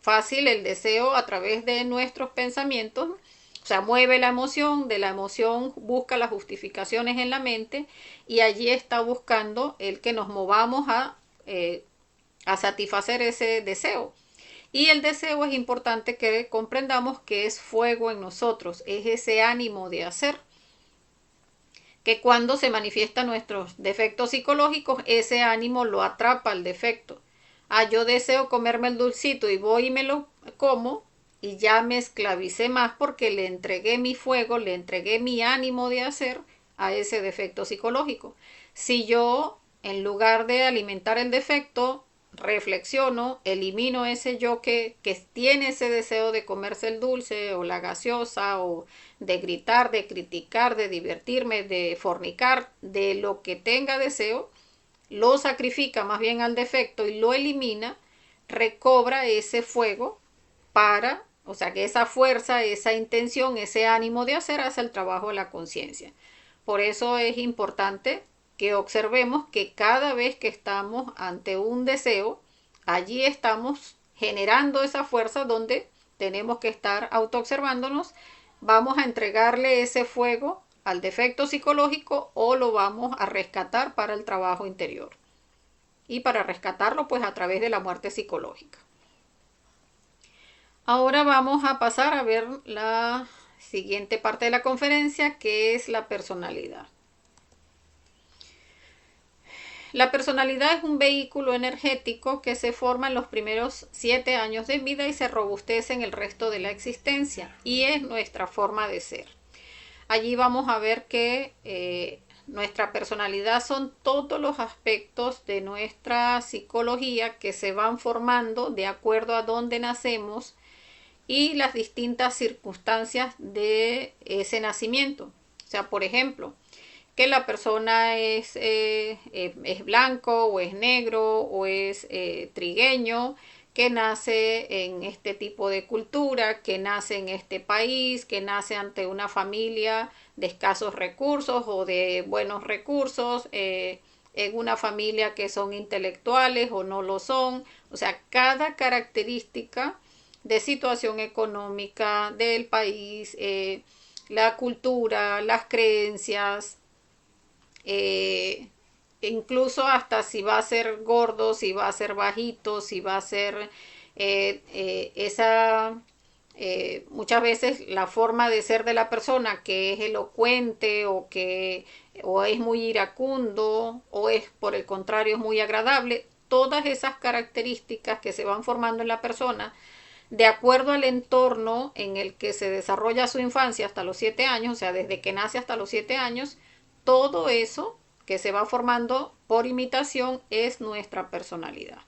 fácil el deseo a través de nuestros pensamientos. O sea, mueve la emoción, de la emoción busca las justificaciones en la mente y allí está buscando el que nos movamos a satisfacer ese deseo. Y el deseo es importante que comprendamos que es fuego en nosotros, es ese ánimo de hacer. Que cuando se manifiestan nuestros defectos psicológicos, ese ánimo lo atrapa al defecto. Ah, yo deseo comerme el dulcito y voy y me lo como y ya me esclavicé más porque le entregué mi fuego, le entregué mi ánimo de hacer a ese defecto psicológico. Si yo, en lugar de alimentar el defecto, reflexiono, elimino ese yo que tiene ese deseo de comerse el dulce o la gaseosa o de gritar, de criticar, de divertirme, de fornicar, de lo que tenga deseo, lo sacrifica más bien al defecto y lo elimina, recobra ese fuego para, o sea, que esa fuerza, esa intención, ese ánimo de hacer hace el trabajo de la conciencia. Por eso es importante que observemos que cada vez que estamos ante un deseo, allí estamos generando esa fuerza donde tenemos que estar autoobservándonos, vamos a entregarle ese fuego al defecto psicológico o lo vamos a rescatar para el trabajo interior. Y para rescatarlo pues a través de la muerte psicológica. Ahora vamos a pasar a ver la siguiente parte de la conferencia, que es la personalidad. La personalidad es un vehículo energético que se forma en los primeros 7 años de vida y se robustece en el resto de la existencia, y es nuestra forma de ser. Allí vamos a ver que nuestra personalidad son todos los aspectos de nuestra psicología que se van formando de acuerdo a dónde nacemos y las distintas circunstancias de ese nacimiento. O sea, por ejemplo, que la persona es blanco o es negro o es trigueño, que nace en este tipo de cultura, que nace en este país, que nace ante una familia de escasos recursos o de buenos recursos, en una familia que son intelectuales o no lo son. O sea, cada característica de situación económica del país, la cultura, las creencias, incluso hasta si va a ser gordo, si va a ser bajito, si va a ser muchas veces la forma de ser de la persona que es elocuente o es muy iracundo o es por el contrario es muy agradable, todas esas características que se van formando en la persona de acuerdo al entorno en el que se desarrolla su infancia hasta los 7 años, o sea, desde que nace hasta los 7 años, todo eso que se va formando por imitación es nuestra personalidad.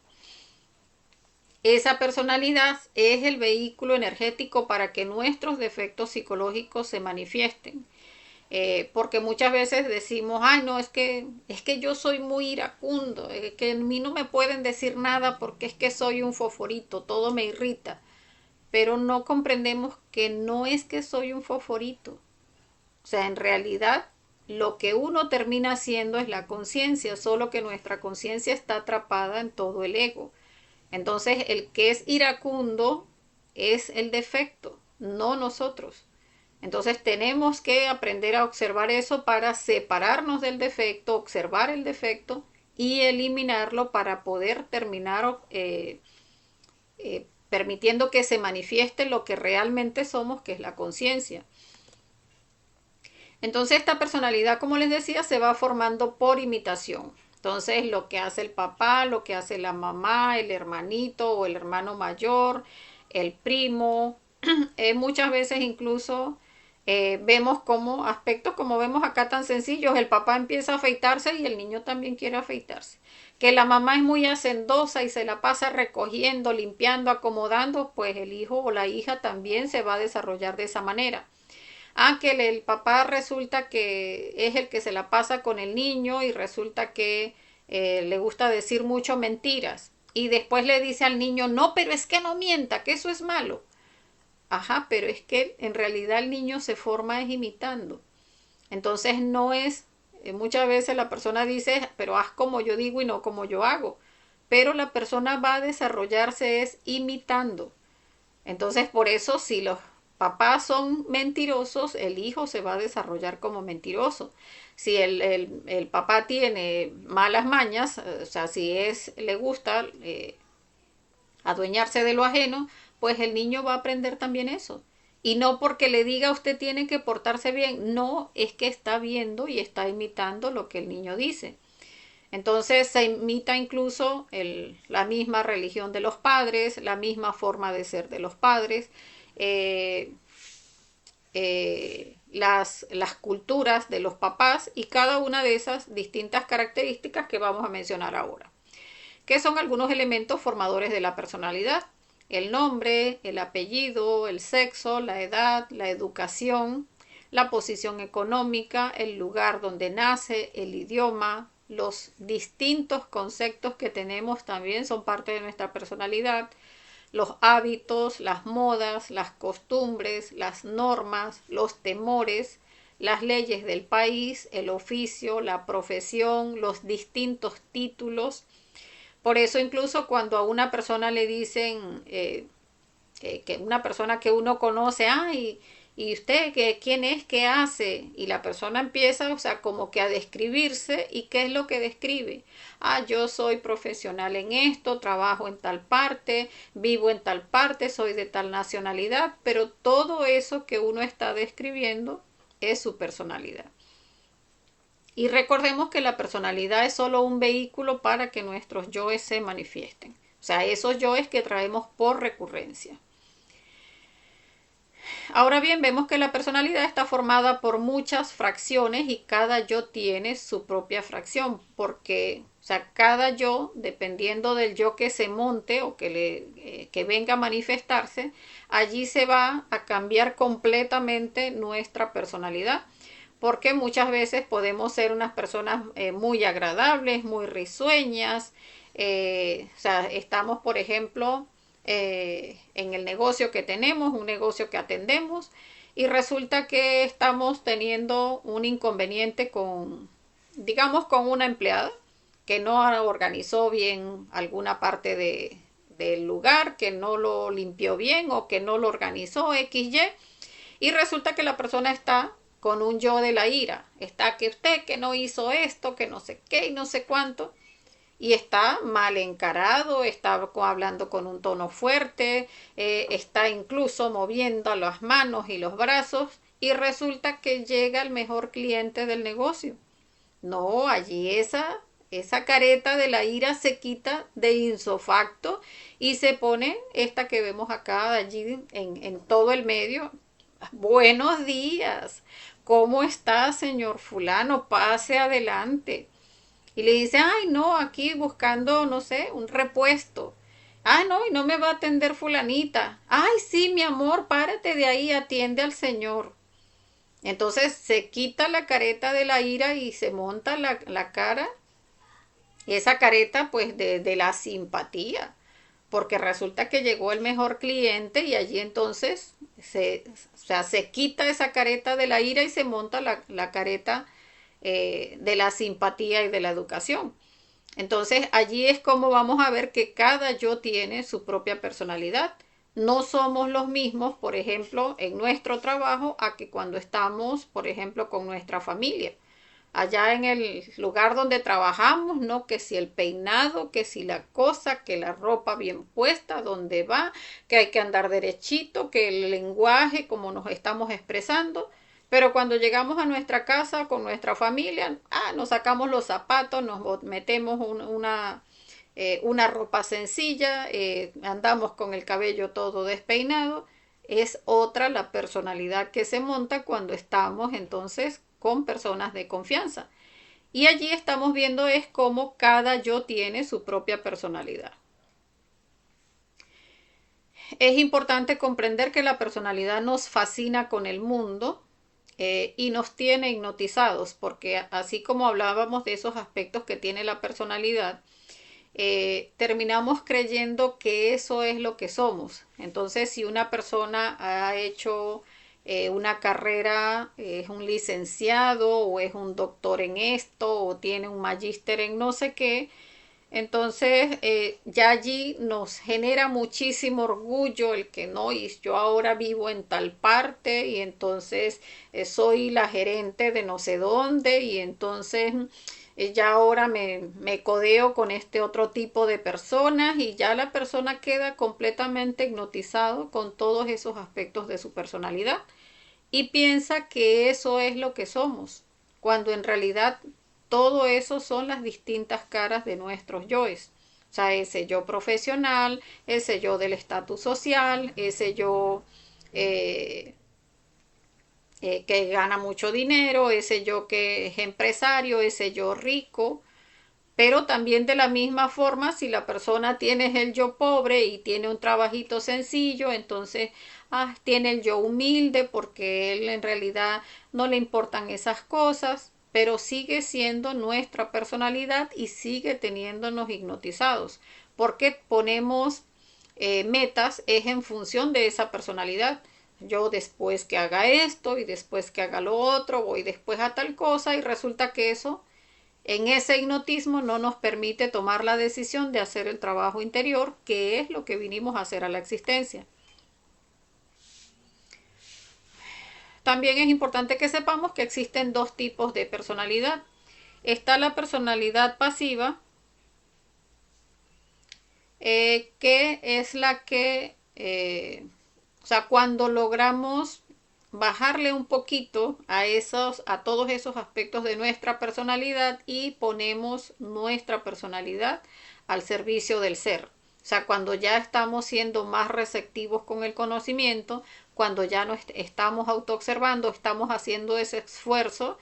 Esa personalidad es el vehículo energético para que nuestros defectos psicológicos se manifiesten. Porque muchas veces decimos, ay no, es que yo soy muy iracundo, es que a mí no me pueden decir nada porque es que soy un fosforito, todo me irrita. Pero no comprendemos que no es que soy un fosforito. O sea, en realidad lo que uno termina haciendo es la conciencia, solo que nuestra conciencia está atrapada en todo el ego. Entonces, el que es iracundo es el defecto, no nosotros. Entonces, tenemos que aprender a observar eso para separarnos del defecto, observar el defecto y eliminarlo para poder terminar permitiendo que se manifieste lo que realmente somos, que es la conciencia. Entonces esta personalidad, como les decía, se va formando por imitación. Entonces lo que hace el papá, lo que hace la mamá, el hermanito o el hermano mayor, el primo, muchas veces incluso vemos como aspectos como vemos acá tan sencillos, el papá empieza a afeitarse y el niño también quiere afeitarse. Que la mamá es muy hacendosa y se la pasa recogiendo, limpiando, acomodando, pues el hijo o la hija también se va a desarrollar de esa manera. Que el papá resulta que es el que se la pasa con el niño y resulta que le gusta decir mucho mentiras. Y después le dice al niño, no, pero es que no mienta, que eso es malo. Ajá, pero es que en realidad el niño se forma es imitando. Entonces no es, muchas veces la persona dice, pero haz como yo digo y no como yo hago. Pero la persona va a desarrollarse es imitando. Entonces por eso si los papás son mentirosos, el hijo se va a desarrollar como mentiroso. Si el papá tiene malas mañas, o sea, si le gusta adueñarse de lo ajeno, pues el niño va a aprender también eso. Y no porque le diga usted tiene que portarse bien, no, es que está viendo y está imitando lo que el niño dice. Entonces se imita incluso la misma religión de los padres, la misma forma de ser de los padres, las culturas de los papás y cada una de esas distintas características que vamos a mencionar ahora. que son algunos elementos formadores de la personalidad: el nombre, el apellido, el sexo, la edad, la educación, la posición económica, el lugar donde nace, el idioma. Los distintos conceptos que tenemos también son parte de nuestra personalidad: los hábitos, las modas, las costumbres, las normas, los temores, las leyes del país, el oficio, la profesión, los distintos títulos. Por eso incluso cuando a una persona le dicen, que una persona que uno conoce, y usted, ¿quién es? ¿Qué hace? Y la persona empieza, o sea, como que a describirse. ¿Y qué es lo que describe? Yo soy profesional en esto, trabajo en tal parte, vivo en tal parte, soy de tal nacionalidad, pero todo eso que uno está describiendo es su personalidad. Y recordemos que la personalidad es solo un vehículo para que nuestros yoes se manifiesten. O sea, esos yoes que traemos por recurrencia. Ahora bien, vemos que la personalidad está formada por muchas fracciones y cada yo tiene su propia fracción, porque, o sea, cada yo, dependiendo del yo que se monte o que venga a manifestarse, allí se va a cambiar completamente nuestra personalidad, porque muchas veces podemos ser unas personas muy agradables, muy risueñas. O sea, estamos, por ejemplo, en el negocio que tenemos, un negocio que atendemos, y resulta que estamos teniendo un inconveniente con, digamos, con una empleada que no organizó bien alguna parte del lugar, que no lo limpió bien o que no lo organizó XY, y resulta que la persona está con un yo de la ira, está que usted que no hizo esto, que no sé qué y no sé cuánto, y está mal encarado, está hablando con un tono fuerte, está incluso moviendo las manos y los brazos, y resulta que llega el mejor cliente del negocio. No, allí esa careta de la ira se quita de insofacto y se pone esta que vemos acá, allí en todo el medio. Buenos días, ¿cómo está, señor fulano? Pase adelante. Y le dice, no, aquí buscando, no sé, un repuesto. No, y no me va a atender fulanita. Sí, mi amor, párate de ahí, atiende al señor. Entonces se quita la careta de la ira y se monta la cara, esa careta pues de la simpatía, porque resulta que llegó el mejor cliente y allí entonces o sea, se quita esa careta de la ira y se monta la careta de la simpatía y de la educación. Entonces allí es como vamos a ver que cada yo tiene su propia personalidad. No somos los mismos, por ejemplo, en nuestro trabajo a que cuando estamos, por ejemplo, con nuestra familia. Allá en el lugar donde trabajamos, ¿no? Que si el peinado, que si la cosa, que la ropa bien puesta, dónde va, que hay que andar derechito, que el lenguaje, como nos estamos expresando. Pero cuando llegamos a nuestra casa con nuestra familia, nos sacamos los zapatos, nos metemos una ropa sencilla, andamos con el cabello todo despeinado. Es otra la personalidad que se monta cuando estamos entonces con personas de confianza. Y allí estamos viendo es cómo cada yo tiene su propia personalidad. Es importante comprender que la personalidad nos fascina con el mundo, y nos tiene hipnotizados, porque así como hablábamos de esos aspectos que tiene la personalidad, terminamos creyendo que eso es lo que somos. Entonces, si una persona ha hecho una carrera, es un licenciado o es un doctor en esto o tiene un magíster en no sé qué, entonces ya allí nos genera muchísimo orgullo el que no, y yo ahora vivo en tal parte y entonces soy la gerente de no sé dónde y entonces ya ahora me codeo con este otro tipo de personas y ya la persona queda completamente hipnotizado con todos esos aspectos de su personalidad y piensa que eso es lo que somos, cuando en realidad todo eso son las distintas caras de nuestros yoes. O sea, ese yo profesional, ese yo del estatus social, ese yo eh, que gana mucho dinero, ese yo que es empresario, ese yo rico. Pero también de la misma forma, si la persona tiene el yo pobre y tiene un trabajito sencillo, entonces tiene el yo humilde porque él en realidad no le importan esas cosas, pero sigue siendo nuestra personalidad y sigue teniéndonos hipnotizados. Porque ponemos metas es en función de esa personalidad. Yo después que haga esto y después que haga lo otro, voy después a tal cosa y resulta que eso en ese hipnotismo no nos permite tomar la decisión de hacer el trabajo interior, que es lo que vinimos a hacer a la existencia. También es importante que sepamos que existen dos tipos de personalidad. Está la personalidad pasiva, que es la que, o sea, cuando logramos bajarle un poquito a todos esos aspectos de nuestra personalidad y ponemos nuestra personalidad al servicio del ser. O sea, cuando ya estamos siendo más receptivos con el conocimiento, cuando ya no estamos autoobservando, estamos haciendo ese esfuerzo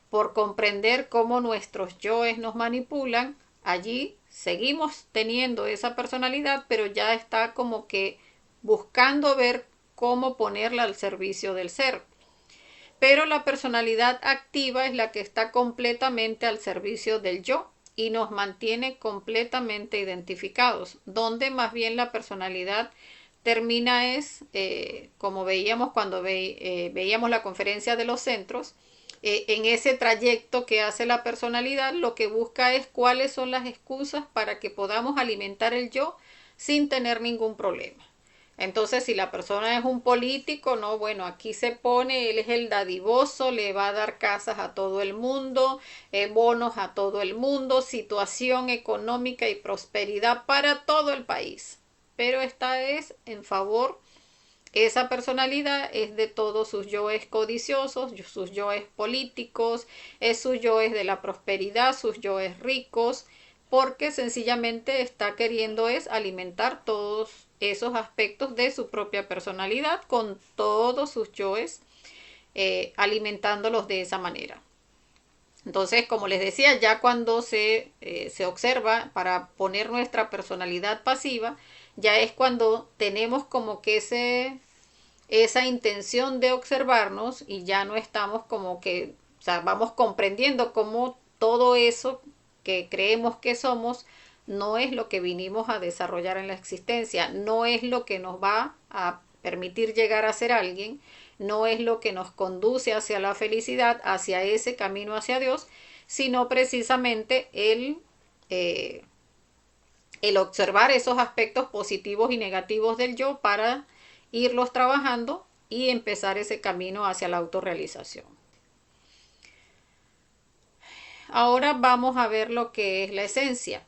por comprender cómo nuestros yoes nos manipulan, allí seguimos teniendo esa personalidad, pero ya está como que buscando ver cómo ponerla al servicio del ser. Pero la personalidad activa es la que está completamente al servicio del yo y nos mantiene completamente identificados, donde más bien la personalidad termina es, como veíamos cuando veíamos la conferencia de los centros, en ese trayecto que hace la personalidad, lo que busca es cuáles son las excusas para que podamos alimentar el yo sin tener ningún problema. Entonces, si la persona es un político, no, bueno, aquí se pone, él es el dadivoso, le va a dar casas a todo el mundo, bonos a todo el mundo, situación económica y prosperidad para todo el país. Pero esta es en favor, esa personalidad es de todos sus yoes codiciosos, sus yoes políticos, es sus yoes de la prosperidad, sus yoes ricos, porque sencillamente está queriendo es alimentar todos esos aspectos de su propia personalidad con todos sus yoes, alimentándolos de esa manera. Entonces, como les decía, ya cuando se observa para poner nuestra personalidad pasiva, ya es cuando tenemos como que esa intención de observarnos y ya no estamos como que, o sea, vamos comprendiendo cómo todo eso que creemos que somos no es lo que vinimos a desarrollar en la existencia, no es lo que nos va a permitir llegar a ser alguien, no es lo que nos conduce hacia la felicidad, hacia ese camino hacia Dios, sino precisamente el observar esos aspectos positivos y negativos del yo para irlos trabajando y empezar ese camino hacia la autorrealización. Ahora vamos a ver lo que es la esencia.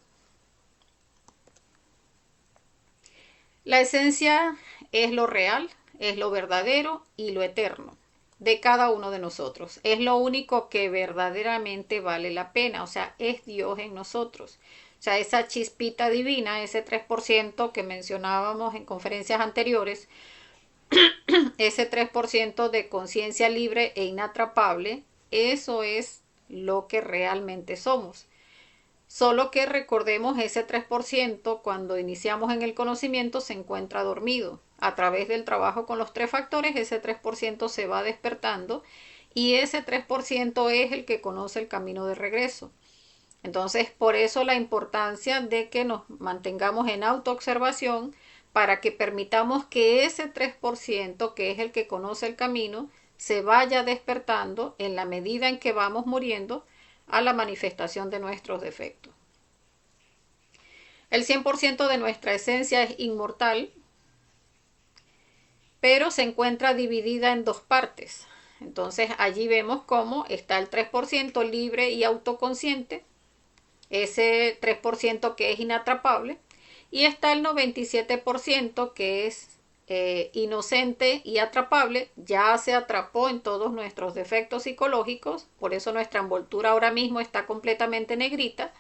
La esencia es lo real, es lo verdadero y lo eterno de cada uno de nosotros. Es lo único que verdaderamente vale la pena, o sea, es Dios en nosotros. O sea, esa chispita divina, ese 3% que mencionábamos en conferencias anteriores, ese 3% de conciencia libre e inatrapable, eso es lo que realmente somos. Solo que recordemos ese 3% cuando iniciamos en el conocimiento se encuentra dormido. A través del trabajo con los tres factores, ese 3% se va despertando y ese 3% es el que conoce el camino de regreso. Entonces, por eso la importancia de que nos mantengamos en autoobservación para que permitamos que ese 3%, que es el que conoce el camino, se vaya despertando en la medida en que vamos muriendo a la manifestación de nuestros defectos. El 100% de nuestra esencia es inmortal, pero se encuentra dividida en dos partes. Entonces allí vemos cómo está el 3% libre y autoconsciente, ese 3% que es inatrapable, y está el 97% que es inocente y atrapable, ya se atrapó en todos nuestros defectos psicológicos, por eso nuestra envoltura ahora mismo está completamente negrita,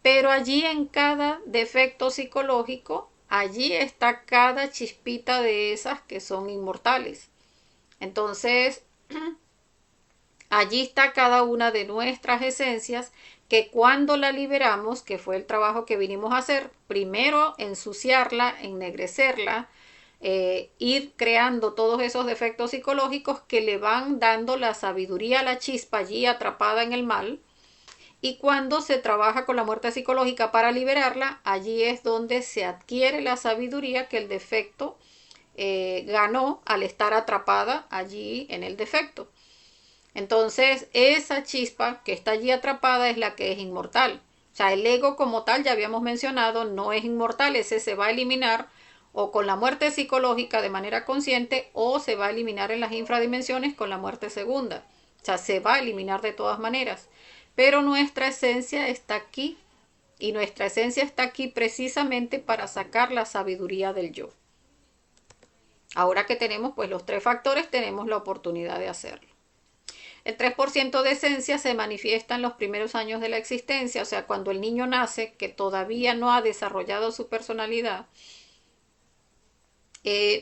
pero allí en cada defecto psicológico, allí está cada chispita de esas que son inmortales. Entonces, Allí está cada una de nuestras esencias que cuando la liberamos, que fue el trabajo que vinimos a hacer, primero ensuciarla, ennegrecerla, ir creando todos esos defectos psicológicos que le van dando la sabiduría a la chispa allí atrapada en el mal. Y cuando se trabaja con la muerte psicológica para liberarla, allí es donde se adquiere la sabiduría que el defecto ganó al estar atrapada allí en el defecto. Entonces, esa chispa que está allí atrapada es la que es inmortal. O sea, el ego como tal, ya habíamos mencionado, no es inmortal, ese se va a eliminar o con la muerte psicológica de manera consciente o se va a eliminar en las infradimensiones con la muerte segunda. O sea, se va a eliminar de todas maneras. Pero nuestra esencia está aquí y nuestra esencia está aquí precisamente para sacar la sabiduría del yo. Ahora que tenemos pues los 3 factores, tenemos la oportunidad de hacerlo. El 3% de esencia se manifiesta en los primeros años de la existencia, o sea, cuando el niño nace, que todavía no ha desarrollado su personalidad.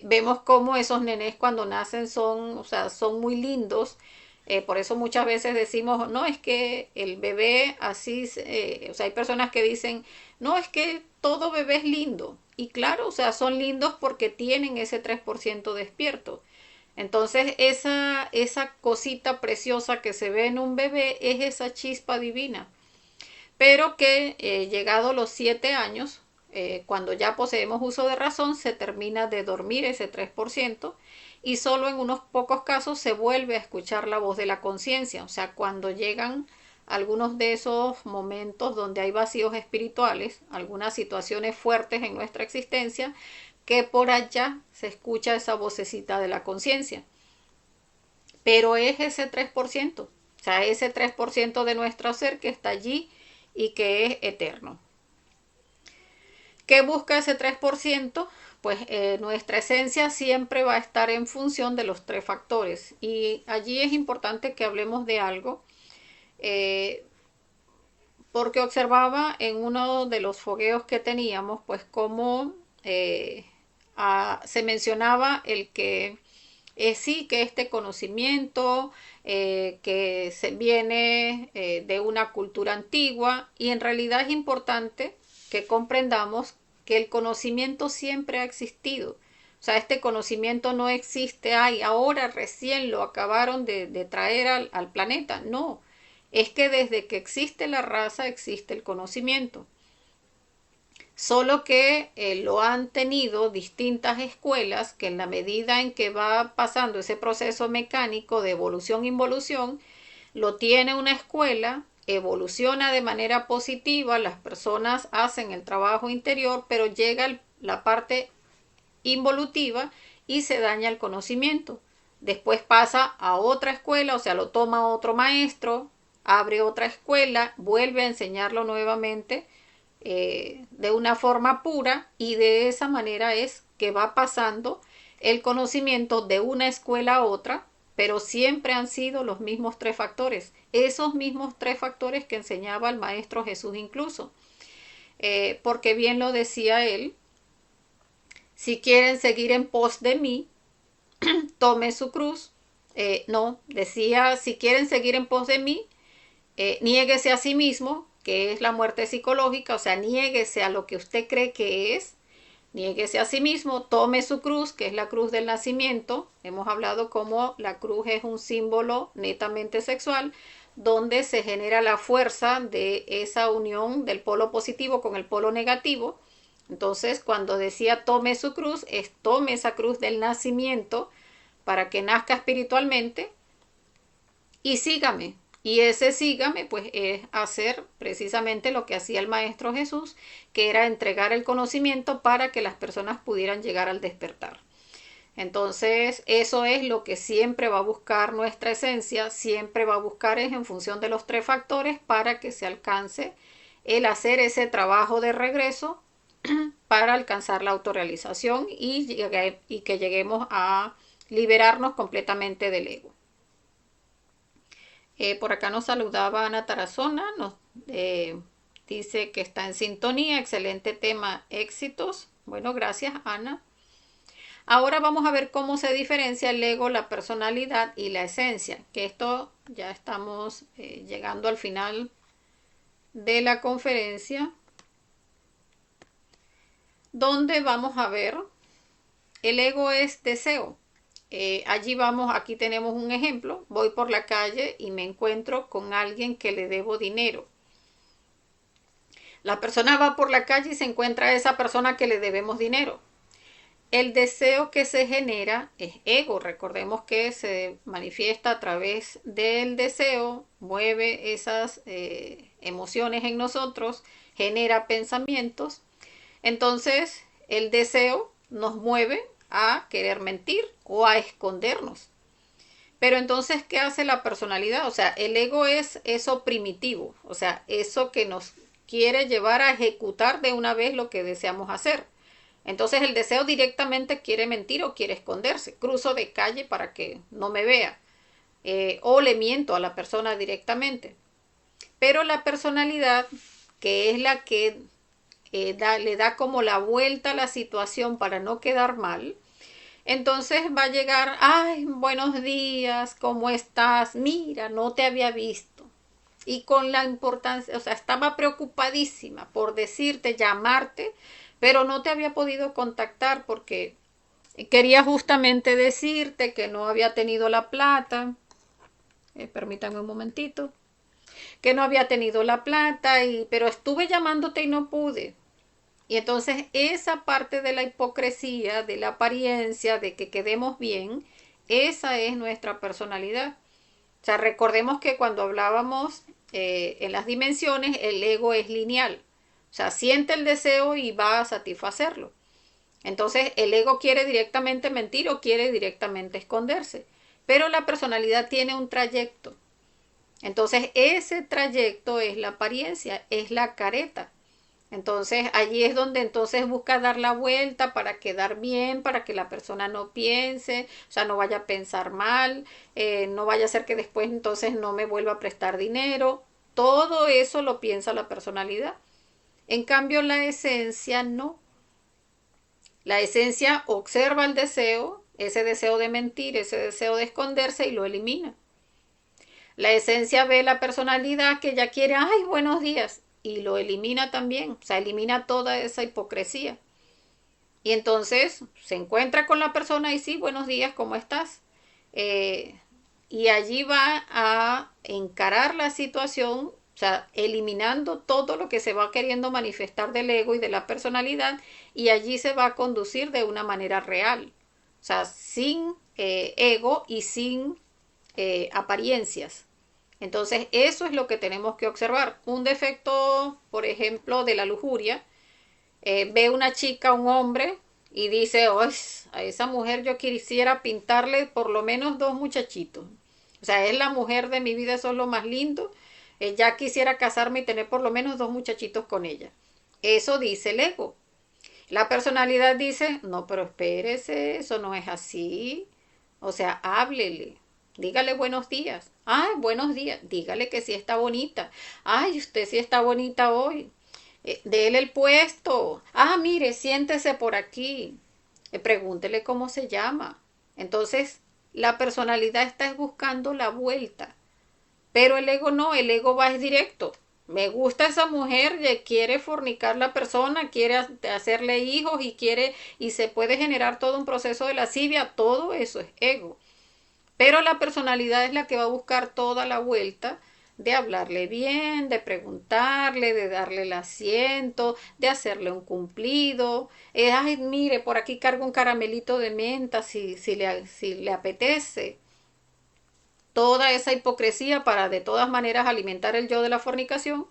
Vemos cómo esos nenes cuando nacen son, o sea, son muy lindos. Por eso muchas veces decimos, no, es que el bebé así, o sea, hay personas que dicen, no, es que todo bebé es lindo. Y claro, o sea, son lindos porque tienen ese 3% despierto. Entonces, esa cosita preciosa que se ve en un bebé es esa chispa divina. Pero que llegado los 7 años, cuando ya poseemos uso de razón, se termina de dormir ese 3% y solo en unos pocos casos se vuelve a escuchar la voz de la conciencia. O sea, cuando llegan algunos de esos momentos donde hay vacíos espirituales, algunas situaciones fuertes en nuestra existencia, que por allá se escucha esa vocecita de la conciencia. Pero es ese 3%, o sea, ese 3% de nuestro ser que está allí y que es eterno. ¿Qué busca ese 3%? Pues nuestra esencia siempre va a estar en función de los 3 factores. Y allí es importante que hablemos de algo, porque observaba en uno de los fogueos que teníamos, pues cómo se mencionaba el que sí, que este conocimiento que se viene de una cultura antigua, y en realidad es importante que comprendamos que el conocimiento siempre ha existido. O sea, este conocimiento no existe, ay, ahora recién lo acabaron de traer al planeta. No, es que desde que existe la raza existe el conocimiento. Solo que lo han tenido distintas escuelas que en la medida en que va pasando ese proceso mecánico de evolución-involución, lo tiene una escuela, evoluciona de manera positiva, las personas hacen el trabajo interior, pero llega la parte involutiva y se daña el conocimiento. Después pasa a otra escuela, o sea, lo toma otro maestro, abre otra escuela, vuelve a enseñarlo nuevamente de una forma pura, y de esa manera es que va pasando el conocimiento de una escuela a otra, pero siempre han sido los mismos 3 factores, esos mismos 3 factores que enseñaba el Maestro Jesús incluso, porque bien lo decía él, si quieren seguir en pos de mí, tome su cruz. No, decía, si quieren seguir en pos de mí, niéguese a sí mismo, que es la muerte psicológica, o sea, niéguese a lo que usted cree que es, niéguese a sí mismo, tome su cruz, que es la cruz del nacimiento. Hemos hablado cómo la cruz es un símbolo netamente sexual, donde se genera la fuerza de esa unión del polo positivo con el polo negativo. Entonces, cuando decía tome su cruz, es tome esa cruz del nacimiento para que nazca espiritualmente y sígame. Y ese sígame, pues es hacer precisamente lo que hacía el Maestro Jesús, que era entregar el conocimiento para que las personas pudieran llegar al despertar. Entonces, eso es lo que siempre va a buscar nuestra esencia, siempre va a buscar es en función de los 3 factores para que se alcance el hacer ese trabajo de regreso para alcanzar la autorrealización y que lleguemos a liberarnos completamente del ego. Por acá nos saludaba Ana Tarazona, nos dice que está en sintonía, excelente tema, éxitos. Bueno, gracias Ana. Ahora vamos a ver cómo se diferencia el ego, la personalidad y la esencia, que esto ya estamos llegando al final de la conferencia, donde vamos a ver el ego es deseo. Allí vamos, aquí tenemos un ejemplo. Voy por la calle y me encuentro con alguien que le debo dinero. La persona va por la calle y se encuentra a esa persona que le debemos dinero. El deseo que se genera es ego. Recordemos que se manifiesta a través del deseo, mueve esas emociones en nosotros, genera pensamientos. Entonces, el deseo nos mueve a querer mentir o a escondernos. Pero entonces, ¿qué hace la personalidad? O sea, el ego es eso primitivo, o sea, eso que nos quiere llevar a ejecutar de una vez lo que deseamos hacer. Entonces el deseo directamente quiere mentir o quiere esconderse. Cruzo de calle para que no me vea. O le miento a la persona directamente. Pero la personalidad, que es la que le da como la vuelta a la situación para no quedar mal, entonces va a llegar, ay, buenos días, ¿cómo estás? Mira, no te había visto. Y con la importancia, o sea, estaba preocupadísima por decirte, llamarte, pero no te había podido contactar porque quería justamente decirte que no había tenido la plata. Permítanme un momentito. Que no había tenido la plata, pero estuve llamándote y no pude. Y entonces esa parte de la hipocresía, de la apariencia, de que quedemos bien, esa es nuestra personalidad. O sea, recordemos que cuando hablábamos en las dimensiones, el ego es lineal. O sea, siente el deseo y va a satisfacerlo. Entonces, el ego quiere directamente mentir o quiere directamente esconderse. Pero la personalidad tiene un trayecto. Entonces, ese trayecto es la apariencia, es la careta. Entonces allí es donde entonces busca dar la vuelta para quedar bien, para que la persona no piense, o sea, no vaya a pensar mal, no vaya a ser que después entonces no me vuelva a prestar dinero. Todo eso lo piensa la personalidad. En cambio, la esencia no. La esencia observa el deseo, ese deseo de mentir, ese deseo de esconderse y lo elimina. La esencia ve la personalidad que ya quiere, ay, buenos días, y lo elimina también, o sea, elimina toda esa hipocresía. Y entonces se encuentra con la persona y sí, buenos días, ¿cómo estás? Y allí va a encarar la situación, o sea, eliminando todo lo que se va queriendo manifestar del ego y de la personalidad, y allí se va a conducir de una manera real, o sea, sin ego y sin apariencias. Entonces, eso es lo que tenemos que observar. Un defecto, por ejemplo, de la lujuria, ve una chica, un hombre, y dice, oh, a esa mujer yo quisiera pintarle por lo menos dos muchachitos. O sea, es la mujer de mi vida, eso es lo más lindo. Ya quisiera casarme y tener por lo menos dos muchachitos con ella. Eso dice el ego. La personalidad dice, no, pero espérese, eso no es así. O sea, háblele, dígale buenos días. Ay, buenos días, dígale que sí está bonita. Ay, usted sí está bonita hoy. Dele el puesto. Ah, mire, siéntese por aquí. Pregúntele cómo se llama. Entonces, la personalidad está buscando la vuelta. Pero el ego no, el ego va es directo. Me gusta esa mujer, quiere fornicar la persona, quiere hacerle hijos y quiere, y se puede generar todo un proceso de lascivia, todo eso es ego. Pero la personalidad es la que va a buscar toda la vuelta de hablarle bien, de preguntarle, de darle el asiento, de hacerle un cumplido. Ay, mire, por aquí cargo un caramelito de menta si le apetece. Toda esa hipocresía para de todas maneras alimentar el yo de la fornicación,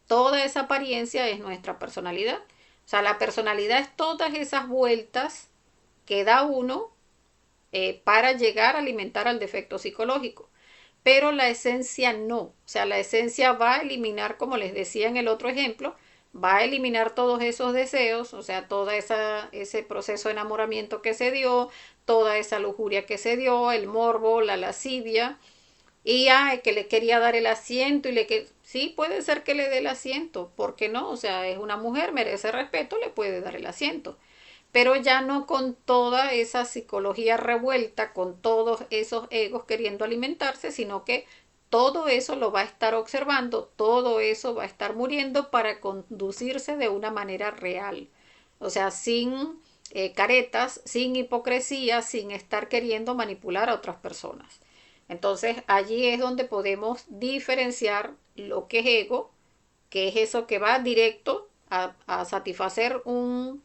toda esa apariencia es nuestra personalidad. O sea, la personalidad es todas esas vueltas que da uno para llegar a alimentar al defecto psicológico. Pero la esencia no. O sea, la esencia va a eliminar, como les decía en el otro ejemplo, va a eliminar todos esos deseos, o sea, todo ese proceso de enamoramiento que se dio, toda esa lujuria que se dio, el morbo, la lascivia, y ay, que le quería dar el asiento y sí, puede ser que le dé el asiento, ¿por qué no? O sea, es una mujer, merece respeto, le puede dar el asiento. pero ya no con toda esa psicología revuelta, con todos esos egos queriendo alimentarse, sino que todo eso lo va a estar observando, todo eso va a estar muriendo para conducirse de una manera real. O sea, sin caretas, sin hipocresía, sin estar queriendo manipular a otras personas. Entonces allí es donde podemos diferenciar lo que es ego, que es eso que va directo a satisfacer un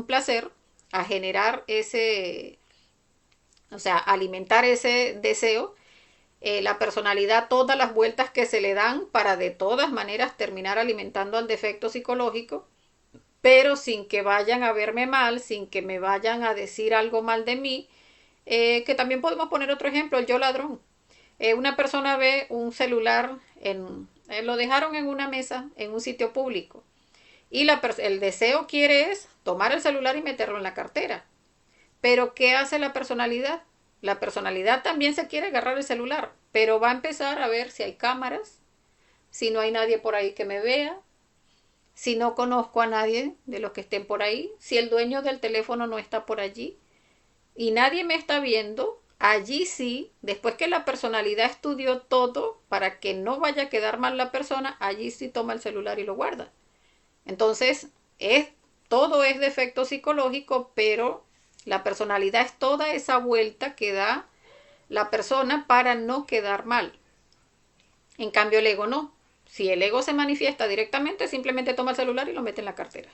placer, a generar ese, o sea, alimentar ese deseo, la personalidad, todas las vueltas que se le dan para de todas maneras terminar alimentando al defecto psicológico, pero sin que vayan a verme mal, sin que me vayan a decir algo mal de mí, que también podemos poner otro ejemplo, el yo ladrón. Una persona ve un celular, lo dejaron en una mesa, en un sitio público, y el deseo quiere es tomar el celular y meterlo en la cartera. Pero ¿qué hace la personalidad? La personalidad también se quiere agarrar el celular, pero va a empezar a ver si hay cámaras, si no hay nadie por ahí que me vea, si no conozco a nadie de los que estén por ahí, si el dueño del teléfono no está por allí y nadie me está viendo, allí sí, después que la personalidad estudió todo para que no vaya a quedar mal la persona, allí sí toma el celular y lo guarda. Entonces, todo es defecto psicológico, pero la personalidad es toda esa vuelta que da la persona para no quedar mal. En cambio, el ego no. Si el ego se manifiesta directamente, simplemente toma el celular y lo mete en la cartera.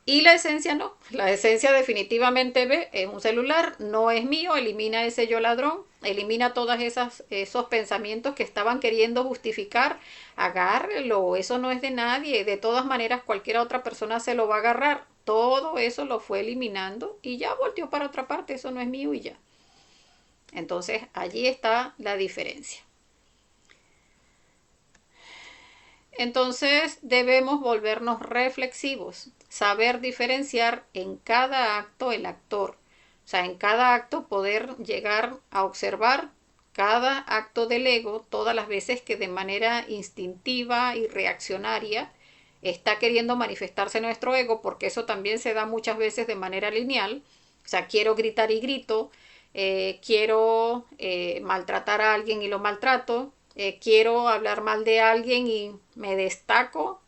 Y la esencia no. La esencia definitivamente ve, es un celular, no es mío, elimina ese yo ladrón, elimina todos esos pensamientos que estaban queriendo justificar, agárrelo, eso no es de nadie, de todas maneras cualquier otra persona se lo va a agarrar. Todo eso lo fue eliminando y ya volteó para otra parte, eso no es mío y ya. Entonces allí está la diferencia. Entonces debemos volvernos reflexivos, saber diferenciar en cada acto el actor. O sea, en cada acto poder llegar a observar cada acto del ego todas las veces que de manera instintiva y reaccionaria está queriendo manifestarse nuestro ego, porque eso también se da muchas veces de manera lineal. O sea, quiero gritar y grito, quiero maltratar a alguien y lo maltrato, quiero hablar mal de alguien y me destaco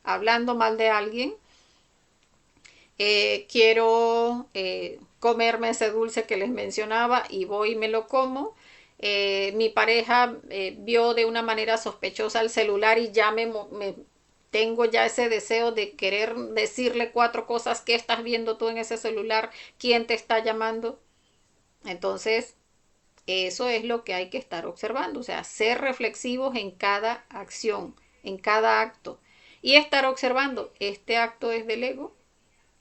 hablando mal de alguien, quiero comerme ese dulce que les mencionaba y voy y me lo como. Mi pareja vio de una manera sospechosa el celular y ya me tengo ya ese deseo de querer decirle 4 cosas. ¿Qué estás viendo tú en ese celular? ¿Quién te está llamando? Entonces, eso es lo que hay que estar observando, o sea, ser reflexivos en cada acción, en cada acto. Y estar observando, este acto es del ego,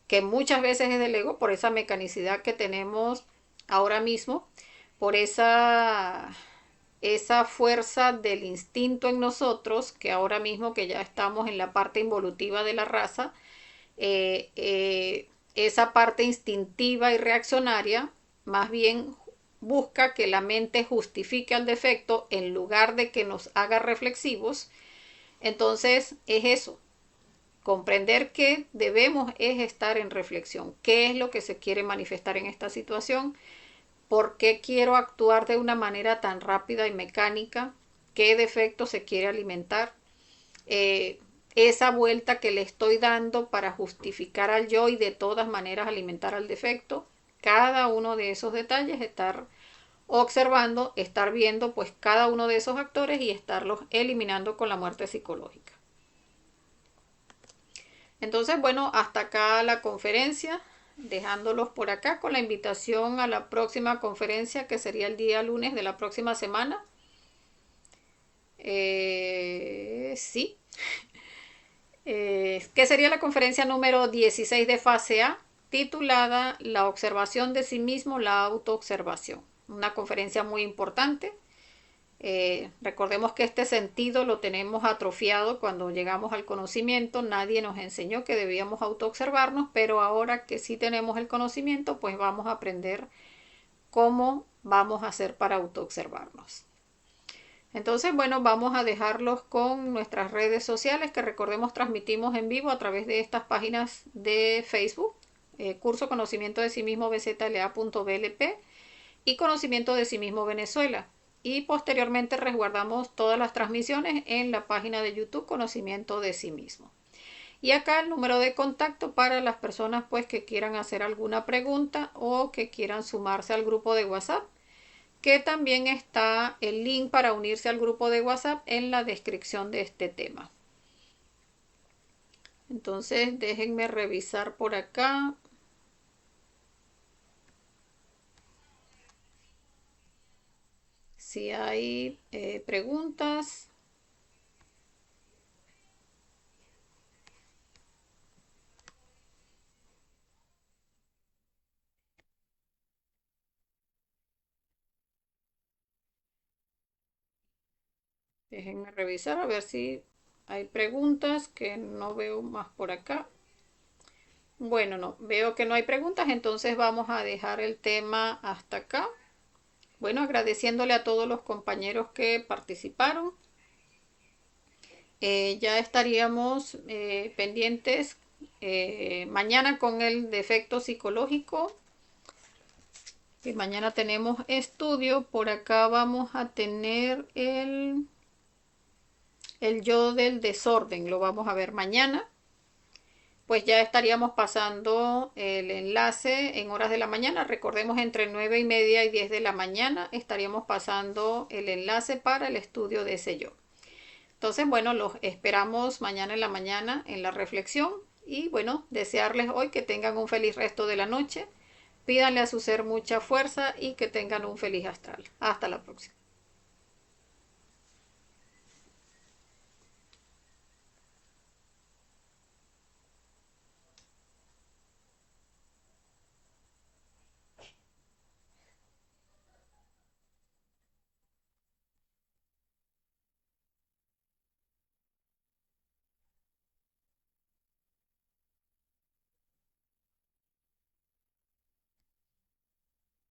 que muchas veces es del ego por esa mecanicidad que tenemos ahora mismo, por esa fuerza del instinto en nosotros, que ahora mismo que ya estamos en la parte involutiva de la raza, esa parte instintiva y reaccionaria, más bien busca que la mente justifique al defecto en lugar de que nos haga reflexivos. Entonces es eso, comprender que debemos es estar en reflexión. ¿Qué es lo que se quiere manifestar en esta situación? ¿Por qué quiero actuar de una manera tan rápida y mecánica? ¿Qué defecto se quiere alimentar? Esa vuelta que le estoy dando para justificar al yo y de todas maneras alimentar al defecto. Cada uno de esos detalles, estar observando, estar viendo pues cada uno de esos actores y estarlos eliminando con la muerte psicológica. Entonces, bueno, hasta acá la conferencia, dejándolos por acá con la invitación a la próxima conferencia que sería el día lunes de la próxima semana. Sí, que sería la conferencia número 16 de fase A, titulada La observación de sí mismo, la autoobservación. Una conferencia muy importante. Recordemos que este sentido lo tenemos atrofiado cuando llegamos al conocimiento. Nadie nos enseñó que debíamos autoobservarnos, pero ahora que sí tenemos el conocimiento, pues vamos a aprender cómo vamos a hacer para autoobservarnos. Entonces, bueno, vamos a dejarlos con nuestras redes sociales que recordemos transmitimos en vivo a través de estas páginas de Facebook, curso Conocimiento de sí mismo bzla.blp y Conocimiento de sí mismo Venezuela. Y posteriormente resguardamos todas las transmisiones en la página de YouTube Conocimiento de sí mismo. Y acá el número de contacto para las personas pues que quieran hacer alguna pregunta o que quieran sumarse al grupo de WhatsApp, que también está el link para unirse al grupo de WhatsApp en la descripción de este tema. Entonces déjenme revisar por acá. Si hay preguntas. Déjenme revisar a ver si hay preguntas, que no veo más por acá. Bueno, no, veo que no hay preguntas, entonces vamos a dejar el tema hasta acá. Bueno, agradeciéndole a todos los compañeros que participaron. Ya estaríamos pendientes mañana con el defecto psicológico. Y mañana tenemos estudio. Por acá vamos a tener el yo del desorden. Lo vamos a ver mañana. Pues ya estaríamos pasando el enlace en horas de la mañana. Recordemos, entre 9:30 y 10 de la mañana estaríamos pasando el enlace para el estudio de ese yo. Entonces, bueno, los esperamos mañana en la mañana en la reflexión. Y bueno, desearles hoy que tengan un feliz resto de la noche. Pídanle a su ser mucha fuerza y que tengan un feliz astral. Hasta la próxima.